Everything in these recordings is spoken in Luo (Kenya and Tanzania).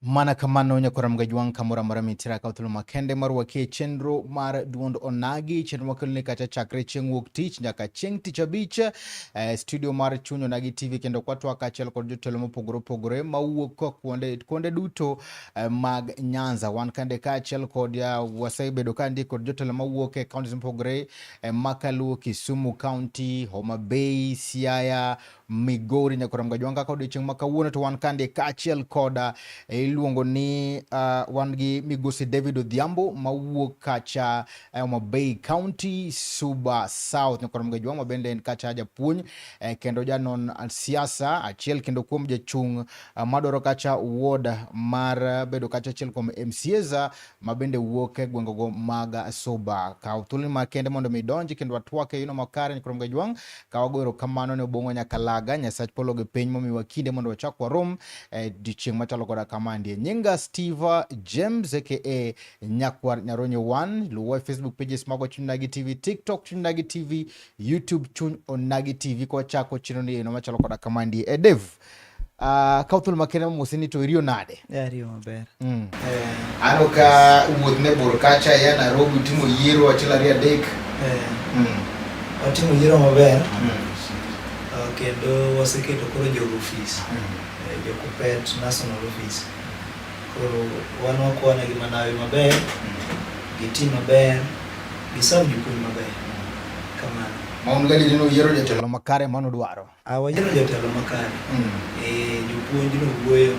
Mana kamano nyakoram gajwang kamora mara mitira kautulu makende marwa ke chenro mar duond onagi chenro makelni kacha chakre chieng' wuok tich nyaka chieng' tich abich studio mar chuny onagi tv kendo kwatwa kachiel kod jotelo mopogore opogore mawuok kuonde duto mag Nyanza. Wan kande kachiel kod wasebedo kandi kod jotelo mawuok e counties mopogore Makalu, Kisumu County, Homa Bay, Siaya, Migori nyakoram gajwang kaka odiochieng' makawuono to wan kande kachiel kod iluongo ni wan gi migosi David Odhiambo mawuok kacha Homa Bay County, Suba South nyakoram gajwang mabende en kacha japuonj kendo janon siasa achiel kendo kuom jachung' madoro kacha ward mar bedo kacha achiel kuom MCAs mabende wuok e gwengogo mag Suba. Kaw thuolo makende mondo midonji kendo watwake yuno makare nyakoram gajwang ka wagoro kamano ne obongo nyakalaga Nyasach polo gi piny momiwa kinde mondo wachak warom dichieng' machalo koda kamandie. Nyinga Steve James aka Nyakwar Nyaronyo 1, luwa Facebook pages mago Chuny Onagi TV, TikTok Chuny Onagi TV, YouTube Chuny Onagi TV kwa chako chino ni ino machalo koda kamandie. Dev kauthul makene musini to iriyo nade? Iriyo maber. Ano ka uwuoth ne bor kacha ya Nairobi timo yiero achiel ariyo adek. Watimo yiero maber. Kendo waseketo koro jogo office. Jokopet national office. Koro wan wakwana gi Manawi maber, gi team maber, gi sab jopuonj maber. Kamano. Maun gadi dino yiero jotelo makare mano dwaro. Wayiero jotelo makare. Jopuonj no wuoyo.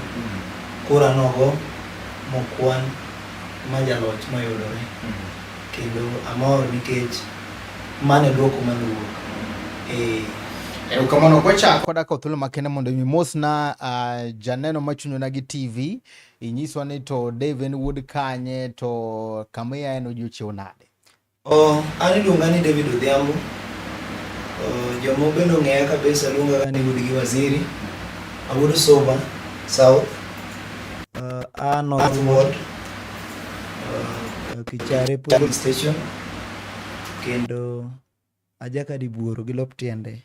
Kura nogo mokwan majaloch mayudore. Kendo amor nikech mane duoko manuwuok. Kamano kwacha koda kauthul makene mondo mimosna janeno ma Chuny Onagi TV inyiswa ni to David Wood kanye to kamia en odiochieng' nade? An iluonga ni David Odhiambo. Jomo bende ong'eya kabisa luonga ni Wood gi Waziri. Awuodo Suba South. North Ward. Kichare police station. Kendo ajaka di buoro gi lop tiende.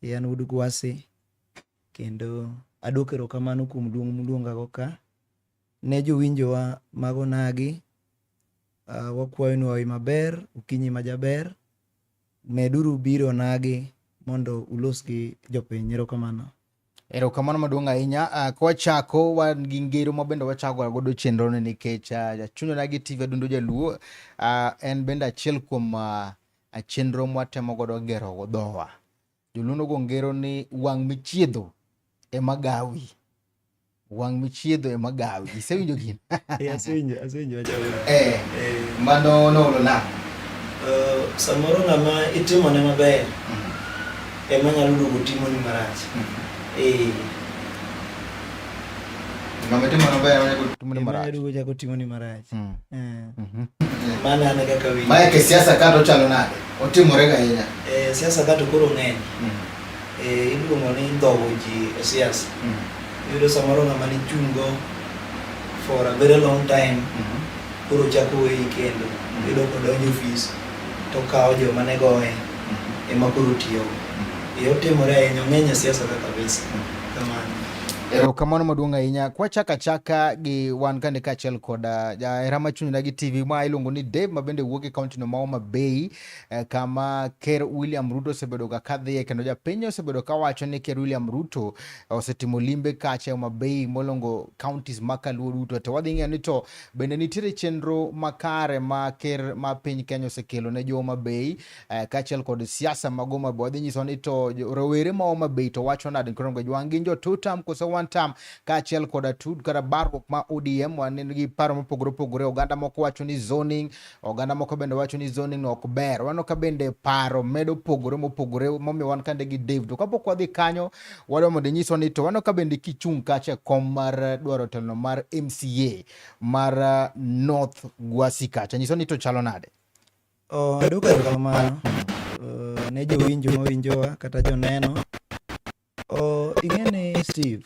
Yan Wood Gwasi. Kendo adwokero kamano kuom duong' muluonga go ka. Ne jowinjowa mag Onagi, wakwayo ni wawi maber, ukinyi majaber. Meduru biro Onagi mondo ulos gi jopiny. Erokamano. Erokamano maduong' ahinya. Kwa chako wan gi ngero mabende wachako godo chenro ni nikech Chuny Onagi TV adundo jaluo en bende achiel kuom chenro mwatemo godo gero go dhowa. Joluno go ngero ni wang' michiedho e magawi. Wang' michiedho e magawi. Isewinjo gini? Asewinjo wajaber. Mano olo na. Samoro ng'ama itimone maber. Ema nyalo duogo timoni marach. Ng'ama itimone maber ema nyalo timoni marach. Ema duogo chako timoni marach. Mana ane kaka winjo. Maya ke siasa kato chalo nade? Otimore ga ahinya. Siasa kato koro ng'eny. Iluongo ni ndhogo ji e siasa. Yudo samoro ng'ama ni chungo for a very long time. Koro chako weyi kendo. Yudo kodonjo office to kawo joma ne goye ema koro tiyo. Otimore ahinya ng'eny e siasa kabisa. Kamano. Erokamano maduong' ahinya. Kwa chaka gi wan kande kachiel koda jahera ma Chuny Onagi TV ma iluongo ni Dave mabende wuok e kaunti no ma Homa Bay kama Ker William Ruto osebedo ga kadhie kendo japiny osebedo kawacho ni Ker William Ruto osetimo limbe kacha Homa Bay molongo counties makaluo duto. To wadhi ng'eyo ni to bende nitiere chenro makare ma ker ma piny Kenya osekelo ne jo Homa Bay kachiel kod siasa mag Homa Bay. Wadhi nyiso ni to rowere ma Homa Bay to wacho nade koro gajwang' gin jo tutam koso one term kachiel koda tud kata barruok ma ODM wan gi paro mopogore opogore. Oganda moko wacho ni zoning, oganda moko bende wacho ni zoning ok ber. Wano ka bende paro medo pogore mopogore momiyo wan kande gi Dave. To kapok wadhi kanyo wadwa mondo nyiswa ni to wano ka bende kichung' kacha kom mar dwaro telo mar MCA mar North Gwasi kacha nyiswa ni to chalo nade? Adwokero kamano ne jowinjo mawinjowa kata joneno. Ing'eni Steve,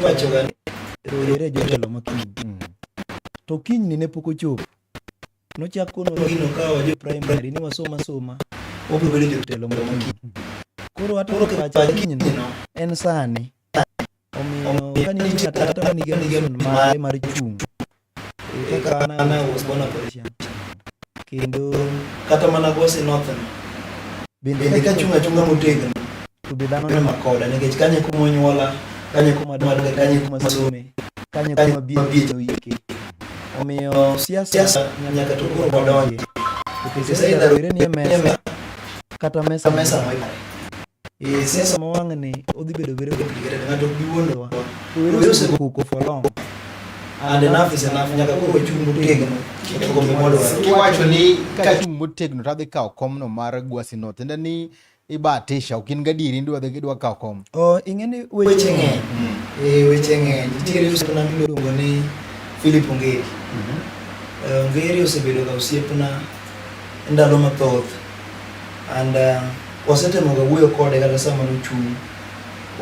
iwacho ga rowere jotelo makiny. To kiny ni ne pok ochopo. Nochako gino kawa jo primary ni wasoma. Wabiro bedo jotelo makiny. Koro hata kiny no en sani. Omiyo omiyo kanitiyo kata manigi ambition mare mar chung' kaka an I was born a politician, kendo kata mana Gusii North bende kachung' achung'a motegno to be dhano nema koda nikech kanye kumonyuola, kanye kumadwaga, kanye kumasome, kanye kumabie oike. Omiyo siasa nyaka to koro wadonje nikech isedhawire ni e mesa kata mesa moikare. Siasa mawang'ni odhi bedo very complicated, ng'ato ok bi wuondowa. Were osekuko for long and enough is enough, nyaka koro wachung' motegno kendo kombe modwaro. Kiwacho ni kachung' motegno to adhi kawo komno mar Gusii North, enda ni ibatisha, ok in gadieri idwa kawo kom. Ing'eni weche ng'eny. Weche ng'eny. Nitiere osiepna miluongo ni Philip Ongeri. Ongeri osebedo ga osiepna ndalo mathoth and wasetemoga wuoyo kode kata sama nochung',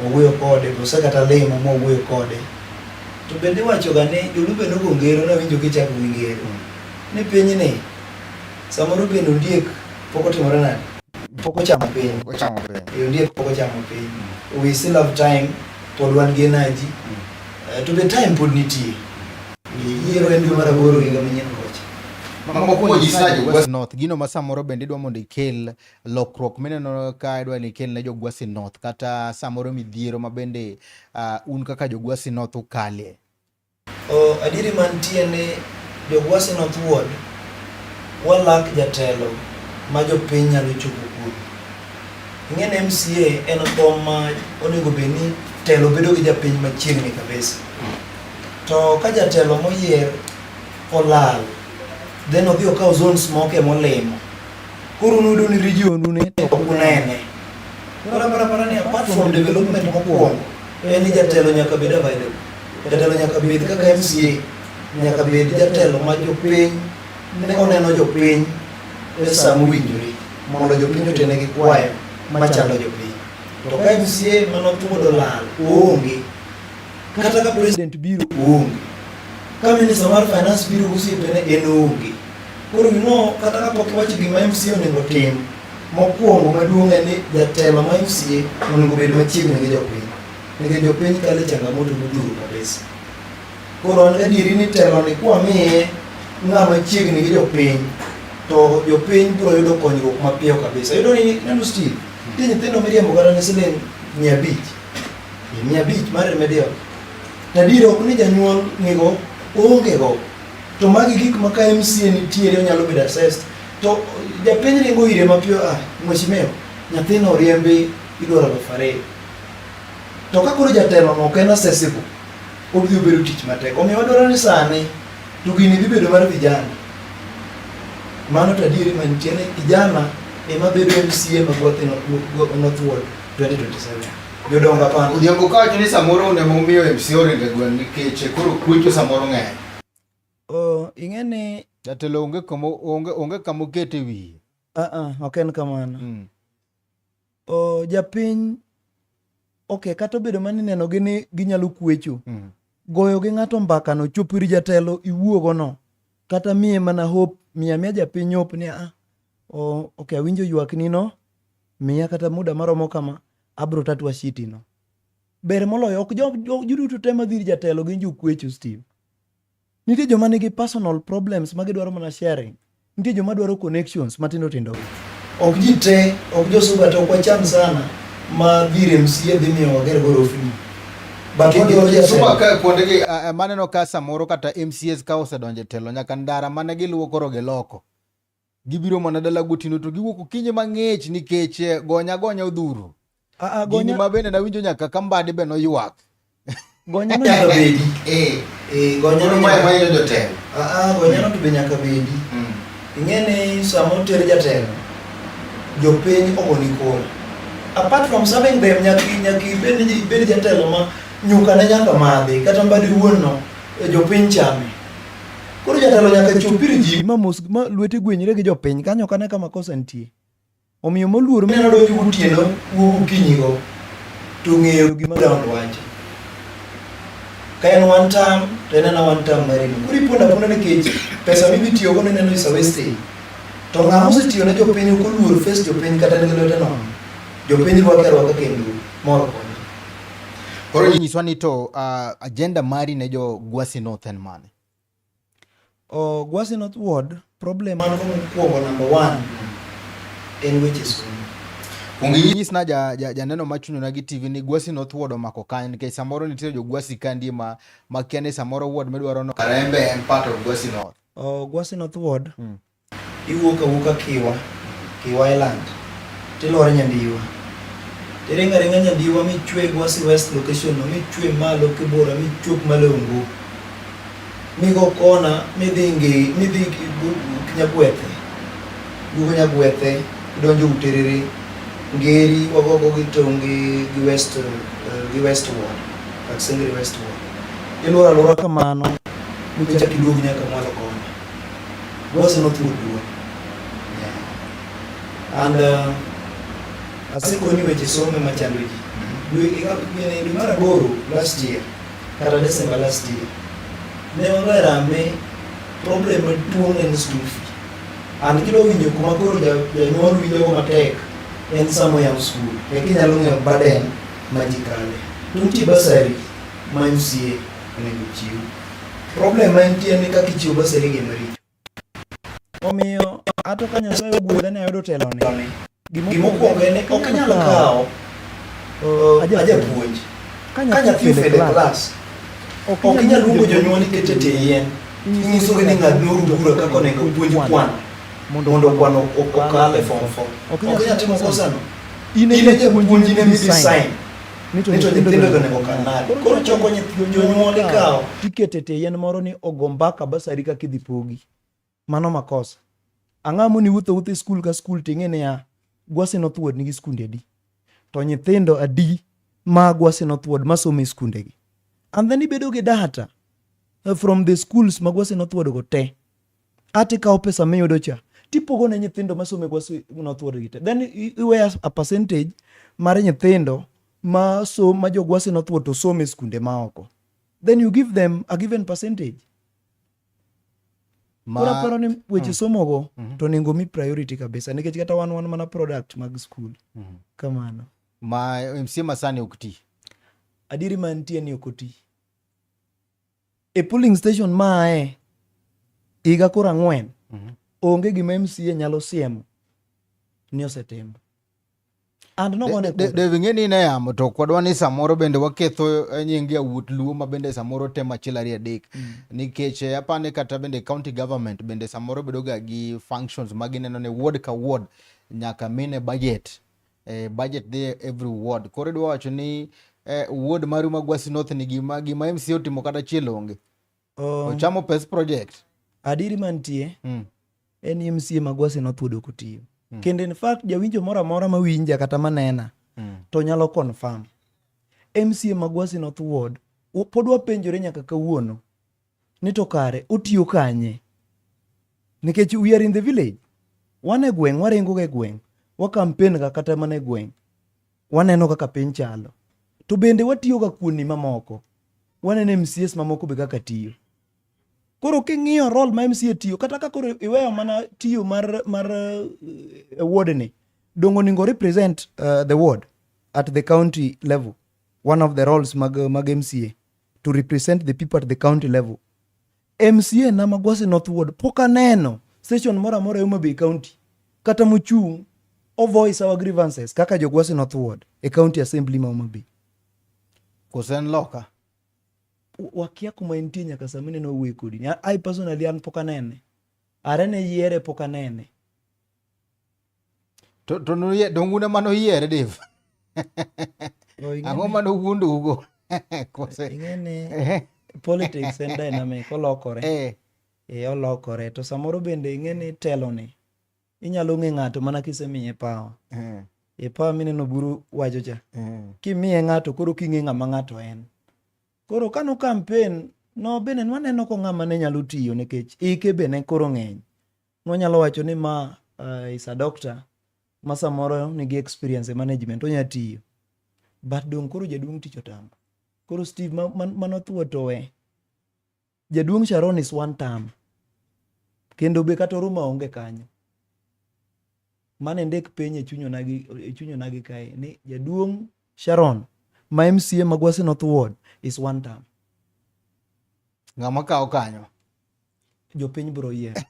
wawuoyo kode, kose kata lemo mwawuoyo kode. To bende iwachoga ni jolupe nogo ngero nawinjo kichako gi ngero ni pinyni samoro bende ondiek pok otimore nade, pok ochamo piny. Ondiek pok ochamo piny. We still have time, pod wan gi energy. To be time pod nitie. Yiero en dwe mar 8 higa manyien kocha. Mokwongo nyisa Gusii North gino ma samoro bende idwa mondo ikel lokruok mineno ka idwa ni ikel ne jo Gusii North, kata samoro midhiero ma bende un kaka jo Gusii North ukalie. Adieri mantie ni jo Gusii North Ward walak jatelo ma jopiny nyalo chopo kuom. Ing'eni MCA en kom ma onego bed ni telo bedo gi japiny machiegni kabisa. To ka jatelo moyier olal, then odhi okawo zones moko molimo, koro nudo ni region ne to ok unene. Para ni apart from development mokwongo, en ni jatelo nyaka bed available. Jatelo nyaka bed kaka MCA, nyaka bed jatelo ma jopiny ne oneno jopiny e sa mowinjore mondo jopiny otenegi kwayo machalo jopiny. To ka MCA manothuodo lal oonge, kata ka president biro oonge, ka minister mar finance biro gosiepene en oonge. Koro kata ka pok iwacho gima MCA onego tim, mokwongo maduong' en ni jatelo ma MCA onego bed machiegni gi jopiny, nikech jopiny kale changamoto modhuro kabisa. Koro an gadieri ni telo ni kwamiye ng'ama chiegni gi jopiny, to jopiny biro yudo konyruok mapiyo kabisa. Yudo ni neno Steve, tie nyithindo miriembo kata ne siling 500 mar remedial. Tadiro ok ni janyuol nigo onge go. To magi gik ma ka MCA nitiere onyalo bedo assessed. To japiny ringo ire mapiyo, mheshimiwa, nyathino oriembe idwaro 2,000. To ka koro jatelo no ok en accessible, obiro bedo tich matek. Omiyo wadwaro ni sani to gini dhi bedo mar vijana. Mano tadieri mantie ni vijana ema bedo MCA ma Gusii North Ward 2027. Jodonga pan. Udhiambo kawacho ni samoro onego omiyo MCA oringo gweng' nikech koro kwecho samoro ng'eny. Ing'eni jatelo onge kama okete wiye. Ok en kamano. Japiny kata obedo mani neno gi ni ginyalo kwecho. Goyo gi ng'ato mbaka no chopo ir jatelo iwuogo no, kata miye mana hope, miya japiny hope ni awinjo ywak ni no, miya kata muda maromo kama abro tatua shiti no. Ber moloyo ok joduto te madhir jatelo gin jokwecho Steve. Nitie joma nigi personal problems ma gidwaro mana sharing. Nitie joma dwaro connections matindo tindo. Ok ji te, ok josuba to ok wacham sana ma dhir MCA dhi miyo wager go ofni. Maneno ka samoro kata MCAs ka osedonje telo nyaka ndara mane giluwo koro giloko. Gibiro mana dala gotino to giwuok okinyi mang'ich nikech gonya odhuro. Gini ma bende nawinjo nyaka Kambadi be noywak. Gonya no nyaka bedi. Gonya no nyaka jotelo. Gonya no to be nyaka bedi. Ing'eni samo ter jatelo, jopiny ogoni koro. Apart from serving them, nyaki bed jatelo ma nyuka ne nyaka madhi, kata mbadi wuon no jopiny chame. Koro jatelo nyaka chopir ji ma lwete gwenyre gi jopiny, kanyo kane kama kosa nitie. Omiyo moluor mene donjo gotieno ukinyigo, to ng'eyo gima ground wacho. Ka en one term, to en one term marino. Kuri ponda nikech pesa mibitiyogo neno is a wastage. To ng'ama osetiyo ne jopiny ok oluor face jopiny kata nigi lwete no. Jopiny rwake kendo moro konyo. Koro nyiswa ni to agenda mari ne jo Gwasi North en mane? Gwasi North Ward, problem man ko mokwongo number 1 en weche somo. Ung'inyis na janeno machunyo na gi TV ni Gwasi North Ward omako kanye, nikech samoro nitie jo Gwasi kandi ma kiane samoro ward midwaro no Karembe en part of Gwasi North. Gwasi North Ward iwuok Kiwa Island tilore Nyandiwa tiringa Nyandiwa michwe Gwasi West location no michwe malo Kibora michop Malongo migo kona midhi Nyagwethe donjo Uterere Ngeri wagogo gitongi gi West Ward Kaksengri West Ward ilora kamano micha kiduogo nyaka mwalo kona Gwasi North Ward and asikoni weche somo machando ji dwe mar aboro last year kata December last year ne wangarame problem maduong' en school fee and kilo winjo kuma koro janyuol winjo matek en samo ya school kinyalo ng'eyo burden majikale tunti basari ma MCA onego chiw problem mantie ni kaka ichiwo basari gi maricho omiyo ato ka Nyasaye ogwedha ne ayudo telo ne gimokwongo en ok anyalo kawo ajapuonj ka nyathi ofele klas ok inyal luongo jonyuol ikete tie yien inyisogi ni ng'ad noru bura kaka onego puonj kwan mondo kwan okale form 4 ok inyal timo kosano ine japuonj ne mi design ni to nyithindo onego kanade koro choko jonyuol ikawo tikete tie yien moro ni ogombaka basari kaka idhi pogi mano makosa ang'amo ni wuotho e skul ka skul ting'e niya Gwasi North Ward nigi skunde adi to nyithindo adi ma Gwasi North Ward masomo e skundegi and then ibedo gi data from the schools ma Gwasi North Ward go te ati kawo pesa miyudo cha tipogo ne nyithindo masomo e Gwasi North Ward gi te then iweya a percentage mar nyithindo ma jo Gwasi North Ward to somo e skunde maoko then you give them a given percentage. Kura paro ni weche somo go to nengo mi priority kabisa nikech kata wan mana product mag school kamano ma MCA masani okti adiri mantie ni okoti e polling station mae iga kura 4 onge gima MCA nyalo siemo ni osetimo and no one de vingeni ne yamo to kwadwa ni samoro bende waketho nyingi awuot luo ma bende samoro tema chilari adek nikech apane kata bende county government bende samoro bedo ga gi functions magineno ne ward ka ward nyaka mine budget budget there every ward kore dwa wacho ni ward maru ma Gwasi North ni gima MCA otimo kata chilonge ochamo pes project adiri mantie en MCA ma Gwasi North Ward okutiyo kendo in fact jawinjo mora ma winja kata manena to nyalo confirm MCA ma Gwasi North Ward pod wapenjore nyaka kawuono ni to kare otiyo kanye nikech we are in the village wane gweng warengo ge gweng wa campaign ga kata mane gweng waneno kaka piny chalo to bende watiyo ga kuoni mamoko wanene MCAs mamoko be kaka tiyo koro king'iyo role ma MCA tiyo kata ka koro iweyo mana tiyo mar ward ni dongo ningo represent the ward at the county level one of the roles mag MCA to represent the people at the county level MCA na Gwasi North Ward poka neno session mora Homa Bay County kata muchung o voice our grievances kaka jo Gwasi North Ward e county assembly ma Homa Bay kosen loka wakia kuma intie nyaka samine no wuoyo kodi I personally an poka nene arene yiere poka nene to no ye dongune mano yiere Dave ang'o mano wuondo ugo kose ing'ene politics and dynamic olokore olokore to samoro bende ing'ene telo ni inyalo ng'e ng'ato mana kisemiye pawa pawa mineno buru wacho cha kimiye ng'ato koro king'e ng'ama ng'ato en koro kano campaign no bende waneno ko ng'ama ne nyalo tiyo nikech ike be ne koro ng'eny nonyalo wacho ni ma is a doctor ma samoro nigi experience e management onya tiyo but dong koro jaduong' tich otamo koro Steve manothuo to we jaduong' Sharon is one term kendo be kata Oruma onge kanyo mane ndek penye chunyo nagi kae ni jaduong' Sharon ma MCA Magwasi North Ward is 1 term. Ng'ama kawo kanyo? Jopiny bro yiero.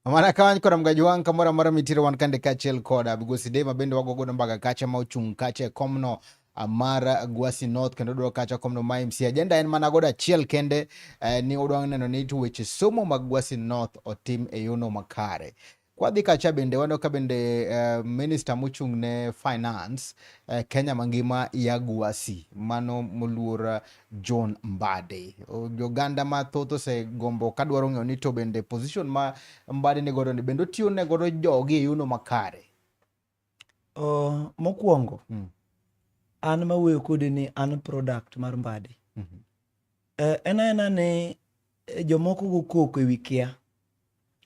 Mana kawany kod mgajwang' kamoro amora mitire wan kande kachiel koda Migosi Dee ma bende wagogodo mbaka kacha ma ochung' kacha e komno mar Gwasi North kendo dwaro kacha komno ma MCA. Ajenda en mana godo achiel kende, ni udwang' neno ni to weche somo mag Gwasi North otim e yono makare. Kwadhi kacha bende wano ka bende minister mochung' ne finance Kenya mangima ya Gwasi, mano moluor John Mbadi. Joganda mathoth osegombo ka dwaro ng'eyo ni to bende position ma Mbadi ni godo ni bende otiyo ne godo jogi e yono makare. Mokwongo, an mawuoyo kodi ni an product mar Mbadi. Ena ne jomoko go koko e wi kia.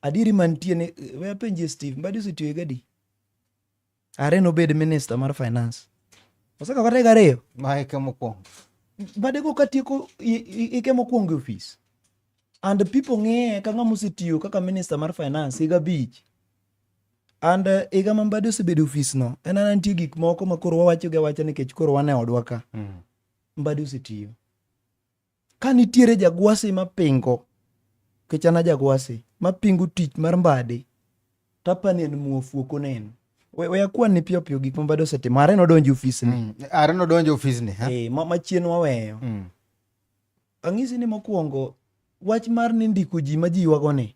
Adiri mantie ne we penje Steve Mbadi osetiyo gadi. Are no bed minister mar finance. Oseka kata gariyo. Ma eke mokwongo. Mbadi go katieko ike mokwongo office. And people ng'eye ka ng'ama osetiyo kaka minister mar finance higa 5. And higa ma Mbadi osebedo office no, ena nitie gik moko ma koro wawacho ga wacha nikech koro wane odwa ka. Mbadi osetiyo. Ka nitiere jagwasi mapingo, kichana jagwasi mapingo tich mar Mbadi, tapani en muofu okonen. We akwan ni piyo piyo gik ma Mbadi osetimo. Are nodonjo office ni. Are nodonjo office ni, ha? Machien waweyo. Ang'isi ni mokwongo, wach mar ni ndiko ji ma ji ywago ni,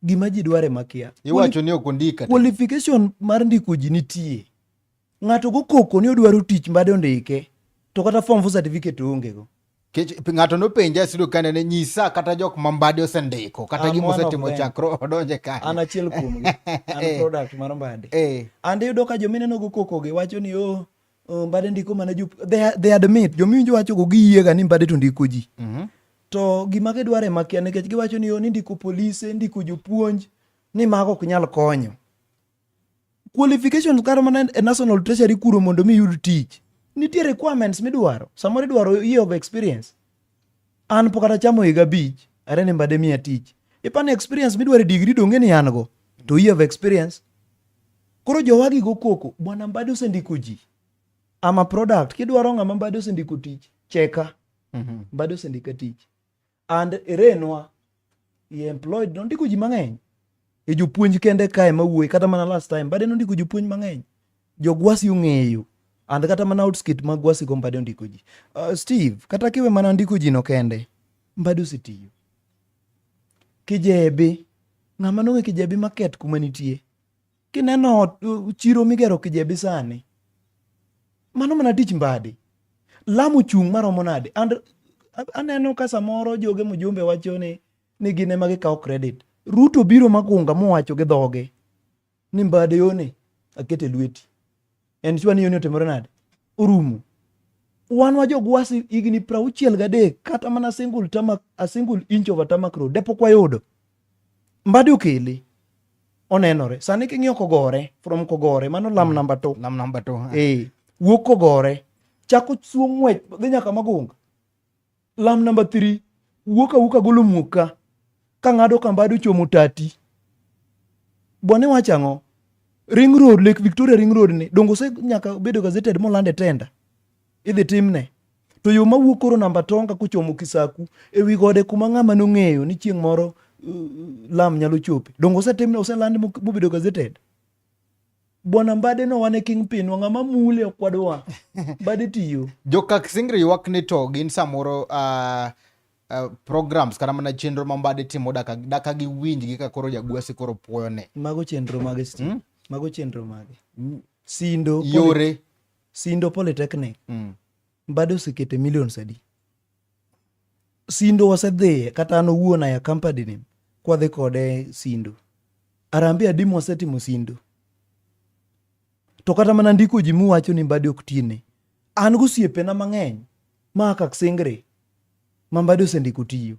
gima ji dware makia. Iwacho ni ok ondika. Qualification mar ndiko ji nitie. Ng'ato go koko ni odwaro tich Mbadi ondike, to kata form for certificate onge go. Ng'ato nopenja sido kane ne nyisa kata jok ma Mbadi osendiko kata gima osetimo chakro odonje kanyo. An achiel kuomgi. An product mar Mbadi. And iyudo ka jomineno go koko gi wacho ni Mbadi ndiko mana they admit jominjo wacho go giyie ga ni Mbadi to ndiko ji. To gima gidware makia nikech giwacho ni ndiko polise, ndiko jopuonj, ni mago ok nyal konyo. Qualifications kar mana e National Treasury kuro mondo mi yud tich. Nitie requirements midwaro. Samoro idwaro year of experience. An pokata chamo higa 5, are ni Mbadi miya tich. Ipani experience midwaro degree donge ni an go. To year of experience. Koro jowagi go koko, bwana Mbadi osendiko ji. Ama product, kidwaro ng'ama Mbadi osendiko tich, cheka. Mbadi osendiko tich. And renwa, employed, nondiko ji mang'eny. Jopuonj kende kae mawuoyi, kata mana last time, Mbadi nondiko jopuonj mang'eny. Jogwasi ung'eyo. And kata mana outskit mag Gwasi go Mbadi ondiko ji. Steve, kata kiwe mana ndiko ji no kende, Mbadi osetiyo. Kijebi, ng'ama nong'e Kijebi market kuma nitie. Kineno chiro migero Kijebi sani, mano mana tich Mbadi. Lamu chung' maromo nade. And aneno ka samoro joge mujumbe wacho ni gine magikawo credit. Ruto biro makunga mowacho gi dhoge ni Mbadi yone akete lweti. En chwa ni yoni otemore nade? Urumu. Wan wa jogwasi higni 63 kata mana a single inch of a tarmac road depo kwa yudo. Mbadi okele. Onenore. Sani king'iyo Kogore, from Kogore, mano lam number 2. Lam number 2. Wuok Kogore, chako suo ng'wech, dhi nyaka Magunga. Lam number 3, wuoka golo muka, ka ng'ado ka Mbadi chomo Tati. Bwane wachang'o? Ring Road, Lake Victoria Ring Road ni, dongo se nyaka bedo gazeted molande tenda. Idhi timne. To yo mawuok koro namba Tonga kochomo Kisaku, ewi gode kuma ng'ama nong'eyo ni chieng' moro lam nyalo chope. Dongo se timne, oselande mobedo gazeted. Bwana Mbadi no wane kingpin, ng'ama mule okwadwa. Mbadi tiyo. Jokak Singri ywak ni to gin samoro programs kana mana chenro ma Mbadi timo daka gi winj gi ka koro jagwasi koro puoyo ne. Mago chenro mage Steve. Mago chenro mage. Sindo. Yore. Sindo Polytechnic. Mbadi osekete millions adi. Sindo wasedhi kata an owuona ya company ni kwadhi kode Sindo. Arambe adi mwasetimo Sindo. To kata mana ndiko ji muwacho ni Mbadi ok tine. An gosiepena mang'eny ma Kak Singri ma Mbadi osendiko tiyo.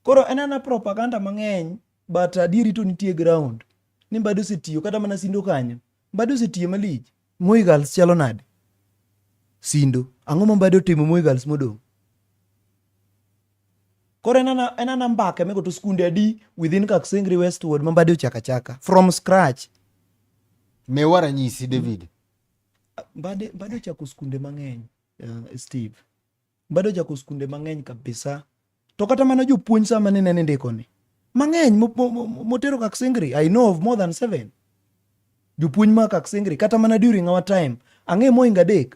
Koro enana propaganda mang'eny, but adieri to nitie ground ni Mbadi osetiyo kata mana Sindo kanyo. Mbadi osetiyo malich. Moi Girls chalo nade? Sindo. Ang'o ma Mbadi otimo Moi Girls modong'? Koro enana mbaka mego to skunde adi within Kak Singri Westward ma Mbadi ochaka from scratch. Mewara nyisi David. Mbade ochako skunde mang'eny, Steve. Mbade ochako skunde mang'eny kabisa. To kata mana jopuonj sama nene ndiko ni. Mang'eny motero Kaksingri. I know of more than 7. Jopuonj ma Kaksingri. Kata mana during our time. Ang'e moinga dek.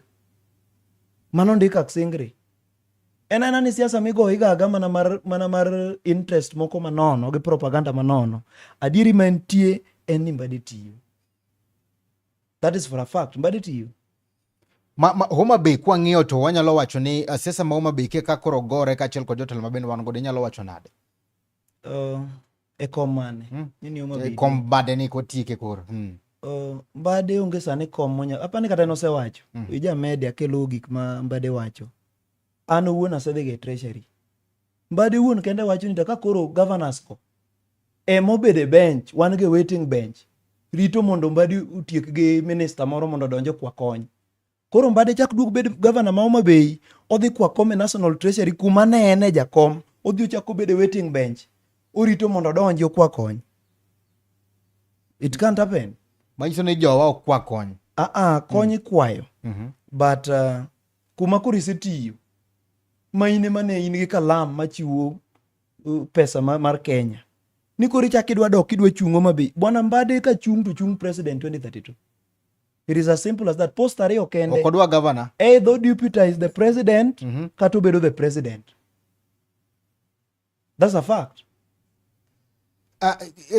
Mano ndiko Kaksingri. En ni siasa migo igaga mana mar interest moko manono gi propaganda manono. Adieri mantie en ni Mbade tiyo. That is for a fact. Mbade tiyo. Homa Bay kwa ng'iyo to wanyalo wacho ni siasa ma Homa Bay ka koro gore ka achiel kod jotelo mabende wan godo inyalo wacho nade? E kom mane? Nini Homa Bay? Kom Mbade ni kotieke koro. Mbade onge sani kom apani kata nosewacho. Ija media kelo gik ma Mbade wacho. An owuon asedhi ge treasury. Mbade wuon kende wacho ni ka koro governors ko mobede bench, wan ge waiting bench. Rito mondo Mbade utiek gi minister moro mondo donjo kwa kony. Koro Mbade chak duog bed governor ma Homa Bay, odhi kwa kom National Treasury kuma ne ene jakom, odhi ochako bede waiting bench. Orito mondo donjo kwa kony. It can't happen. Manyiso ni jowa ok kwa kony. Kony kwayo. But kuma koro isetiyo maine mane in gi kalam machiwo pesa mar Kenya. Ni koro chak idwa dok idwa chung Homa Bay. Bwana Mbade ka chung to chung president 2032. It is as simple as that. Post ariyo kende. Okodwa governor. Either deputize the president, kata obedo the president. That's a fact.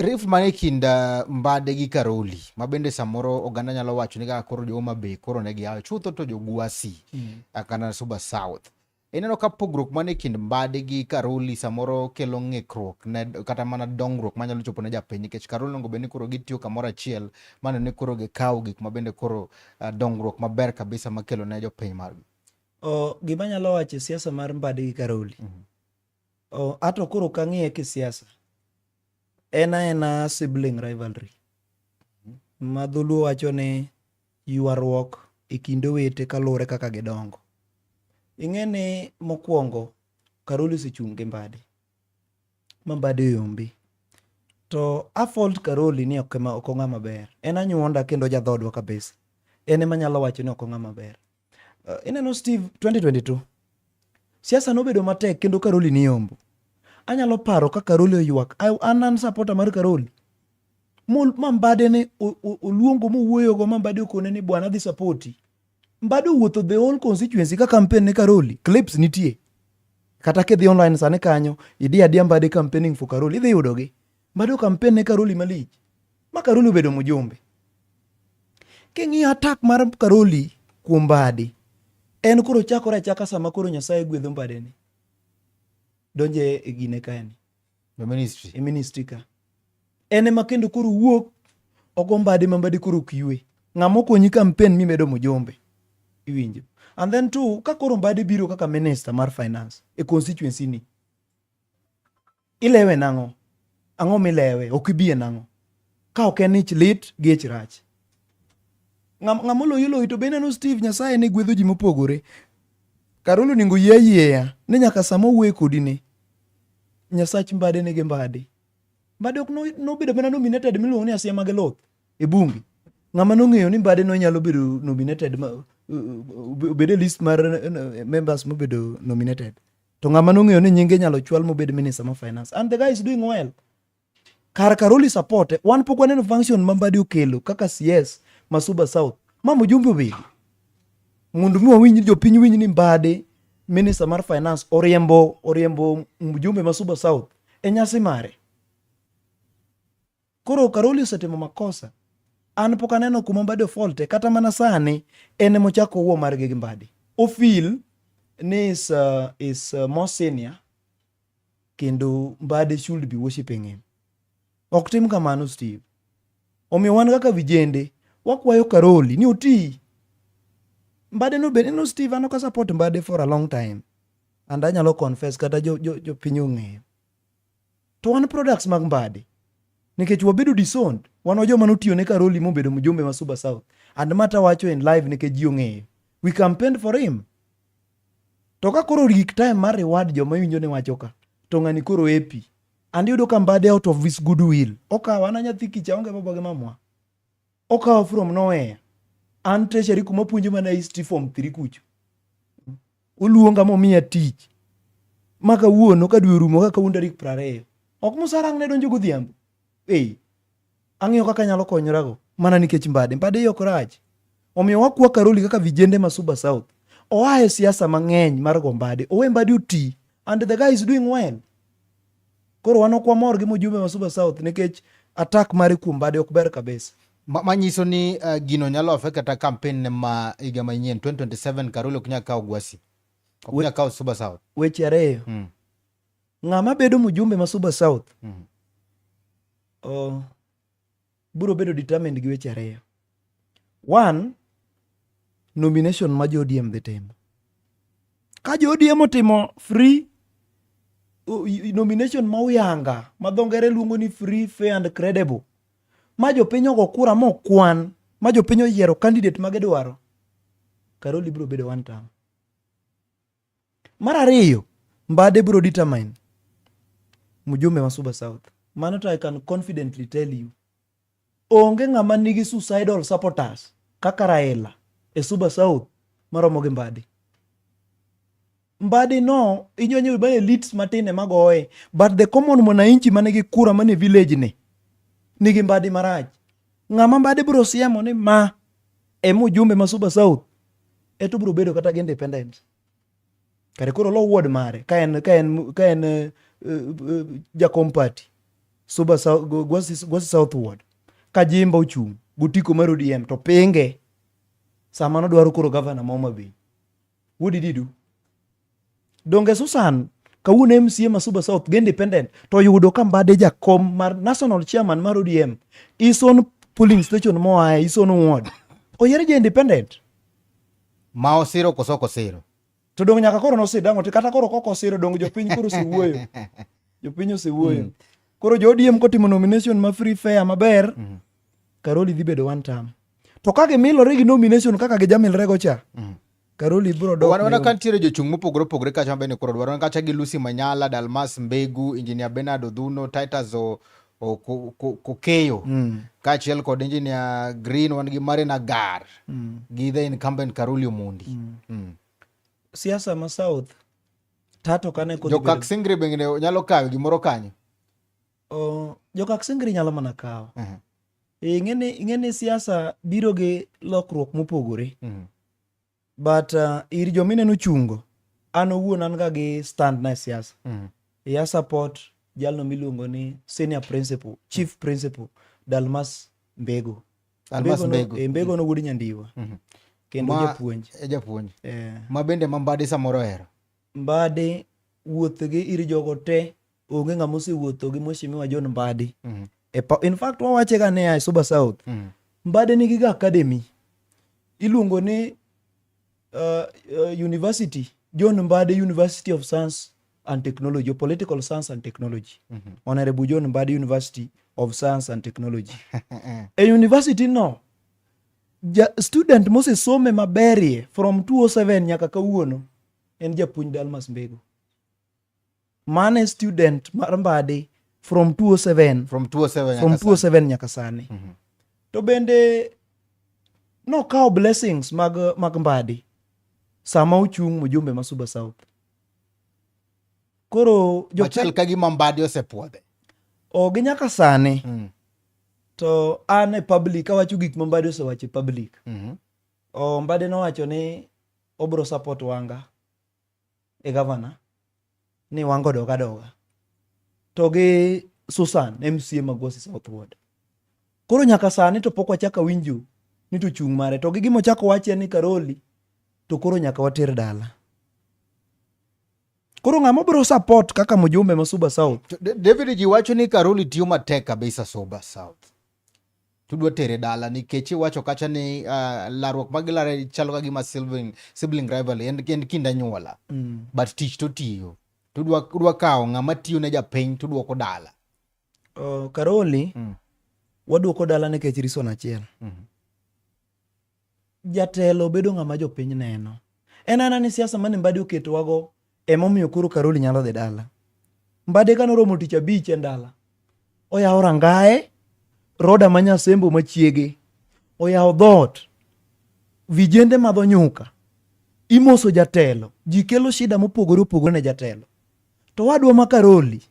Rift mane kinda Mbade gi Karoli, mabende samoro oganda nyalo wacho ni kaka koro jo Homa Bay koro ne gi chutho to jo Gwasi, kana Suba South. Ineno ka pogruok mane kind Mbade gi Karoli samoro kelo ng'ikruok ne kata mana dongruok manyalo chopo ne japiny, nikech Karoli ongo beni koro gitiyo kamoro achiel mane ne koro gikawo gik mabende koro dongruok maber kabisa makelo ne jopiny margi. Gima nyalo wacho siasa mar Mbade gi Karoli. Ato koro kang'iye kisiasa. Ena sibling rivalry. Madhuluo wacho ni ywaruok e kind owete kaluwore kaka gidongo. Ing'eni mokwongo Karoli osechung' gi Mbade. Ma Mbade yombi. To fault Karoli ni ok ong'a maber. En anyuonda kendo jadhodwa kabisa. En ema nyalo wacho ni ok ong'a maber. Ineno Steve 2022. Siasa nobedo matek kendo Karoli ni yombo. Anyalo paro ka Karoli oywak. An supporter mar Karoli. Ma Mbade ne oluongo mowuoyo go ma Mbade okone ni bwana dhi supporti. Mbade wuotho the whole constituency ka campaign ne Karoli. Clips nitie. Kata ke dhi online sane kanyo, idia Mbade campaigning for Karoli. Idhi yudogi. Mbade campaign ne Karoli malich. Ma Karoli obedo mujumbe. King'iyo attack mar Karoli kuom Mbade, en koro chakore achaka sama koro Nyasaye gwedho Mbade ni. Donje e gine kaeni. E ministry ka. Ene makendo koro wuok ogo Mbade ma Mbade koro kiwe. Ng'amo konyi campaign mimedo mujumbe. Iwinjo. And then too, ka koro Mbade biro kaka minister mar finance e constituency ni. Ilewe nang'o? Ang'o milewe? Okibie nang'o? Ka ok en ich lit gi ich rach. Ng'amo loyo to bende no Steve Nyasaye ne gwedho ji mopogore. Karoli ningo yieya ni nyaka samo wuoye kodi ne. Nyasach Mbade ne gi Mbade. Mbade ok nobedo bena nominated miluongo ni Asia Mageloth e bunge. Ng'ama nong'eyo ni Mbade no nyalo bedo nominated obede list mar members mobedo nominated. To ng'ama nong'eyo ni nyinge nyalo chwal mobed minister of finance. And the guy is doing well. Karoli support. One pok waneno function ma Mbade okelo kaka CS Masuba South. Ma mujumbe obedi. Mundu mi wawinji jopiny winji ni Mbade minister mar finance oriembo mujumbe Masuba South e nyasi mare. Koro Karoli osetimo makosa. An pok aneno kuma Mbade fault kata mana sani en mochako wuo margi gi Mbade. O feel ni is more senior kendo Mbade should be worshiping him. Ok tim kamano Steve. Omiyo wan kaka vijende wakwayo Karoli ni oti. Mbade no bende no Steve ano ka support Mbade for a long time. And anyalo confess kata jo piny ong'eyo. To wan products mag Mbade. Nikech wabedo disowned. Wan joma notiyo ne Karoli mobedo mjumbe ma Suba South. And mata wacho in live nikech ji ong'eyo. We campaigned for him. To ka koro rik time mar reward joma winjo ne wacho ka. To ng'ani koro epi. And yudo ka Mbade out of his goodwill. Okawa na nyathi kicha onge baba gi mamwa. Okawa from nowhere. an treasury kuma puonjo mana history form 3 kucho. Uluonga momiya tich. Maka wuono ka dwe rumo kaka wuon tarik 20. Ok musarang ne donjo godhiambo. Ang'iyo kaka nyalo konyorago mana nikech Mbade yok rach. Omiyo wakwa Karoli kaka vijende ma Suba South. Oae siasa mang'eny mar go Mbade. Owe Mbade oti and the guy is doing well. Koro wan ok wamor gi mujumbe ma Suba South nikech attack mare kuom Mbade ok ber kabisa. Manyiso ni gino nyalo affect kata campaign ne ma higa manyien 2027 Karoli ok nyal kawo Gwasi. Ok nyal kawo Suba South. Weche ariyo. Ng'ama bedo mujumbe ma Suba South. Biro bedo determined gi weche ariyo. One, nomination ma ODM dhi timo. Ka ODM otimo free nomination ma uyanga, ma dho ngere luongo ni free, fair and credible, ma jopiny ogo kura mokwan, ma jopiny oyiero candidate ma gidwaro, Karoli biro bedo one term. Mar ariyo, Mbade biro determine mujumbe ma Suba South. Mano to I can confidently tell you. Onge ng'ama nigi suicidal supporters kaka Raila e Suba South maromo gi Mbade. Mbade no inyonyo bane elites matine magoe, but the common mwananchi manigi kura mane village ne nigi Mbade marach. Ng'ama Mbade biro siemo ni ma e mujumbe ma Suba South eto biro bedo kata gi independent. Kare koro lo ward mare ka en Jakom party Suba South Gwasi South ward. Ka Jimba ochung' butiko mar ODM to pinge sama no dwaro koro governor ma Homa Bay. What did he do? Donge Susan kawuono MCA ma Suba South gi independent to yudo ka Mbade jakom mar national chairman mar ODM ison polling station moa ison ward oyiere je independent ma osiro kosoko siro to dong nyaka koro nosidang'o kata koro koko siro dong jopiny koro osewuoyo. Jopiny osewuoyo. Koro ODM kotimo nomination ma free fair maber, Karoli dhi bedo one term. To kage milore gi nomination kaka gi jamilre go cha, Karoli biro dok. Wana kantiere jochung' mopogore kacha bende koro dwaro kacha gi Lucy Manyala, Dalmas Mbegu, Engineer Bernard Odhuno, Titus Kokeyo, kachiel kod Engineer Green, wan gi Marina Gar, gi the incumbent Karoli Omondi. Siasa ma South tato kane kodhi Jokak Singri bende nyalo kawo gimoro kanyo. Jokak Singri nyalo mana kawo. Ing'eni siasa biro gi lokruok mopogore. But ir jomineno chungo, an owuon an ga gi stand na siasa. Ya support jalno miluongo ni senior principal, chief principal Dalmas Mbegu. Mbegu no wuod Nyandiwa. Kendo japuonj. Ma bende ma Mbade samoro hero. Mbade wuoth gi ir jogo te onge ng'ama osewuotho gi Mheshimiwa John Mbade. In fact wawache ga ne Suba South. Mbade nigi ga academy iluongo ni University John Mbade University of Science and Technology, Political Science and Technology. Honorable John Mbade University of Science and Technology. A university no student mose some maberie from 207 nyaka kawuono en japuonj Dalmas Mbegu. Mane student mar Mbade from 207 nyaka sani. To bende no kawo blessings mag Mbade sama ochung' mujumbe ma Suba South. Koro machal ka gima Mbade osepuodhe. Gi nyaka sani. To an e public awacho gik ma Mbade osewacho public. Mbade nowacho ni obro support wanga e governor ni wango doga. To gi Susan MCA ma Gwasi South ward. Koro nyaka sani to pok wachaka winjo ni to chung' mare. To gi gimo chako wache ni Karoli to koro nyaka water dala. Koro ng'ama biro support kaka mujumbe ma Suba South. David jiwacho ni Karoli tiyo matek kabisa Suba South. Tudwa tere dala nikech iwacho kacha ni larruok magilare chalo ka gima sibling rivalry en kind anyuola. But tich to tiyo. Tudwa kawo ng'ama tiyo ne japiny tudwoko dala. Karoli wadwoko dala nikech reason achiel. Jatelo bedo ng'ama jopiny neno. En ni siasa mane Mbade oketo wago emomiyo koro Karoli nyalo dhi dala. Mbade kanoromo tich abich e dala. Oyawo rangae, roda ma Nyasembo machiege. Oyawo dhot. vijende madho nyuka, imoso jatelo, ji kelo shida mopogore opogore ne jatelo. To wadwa makaroli,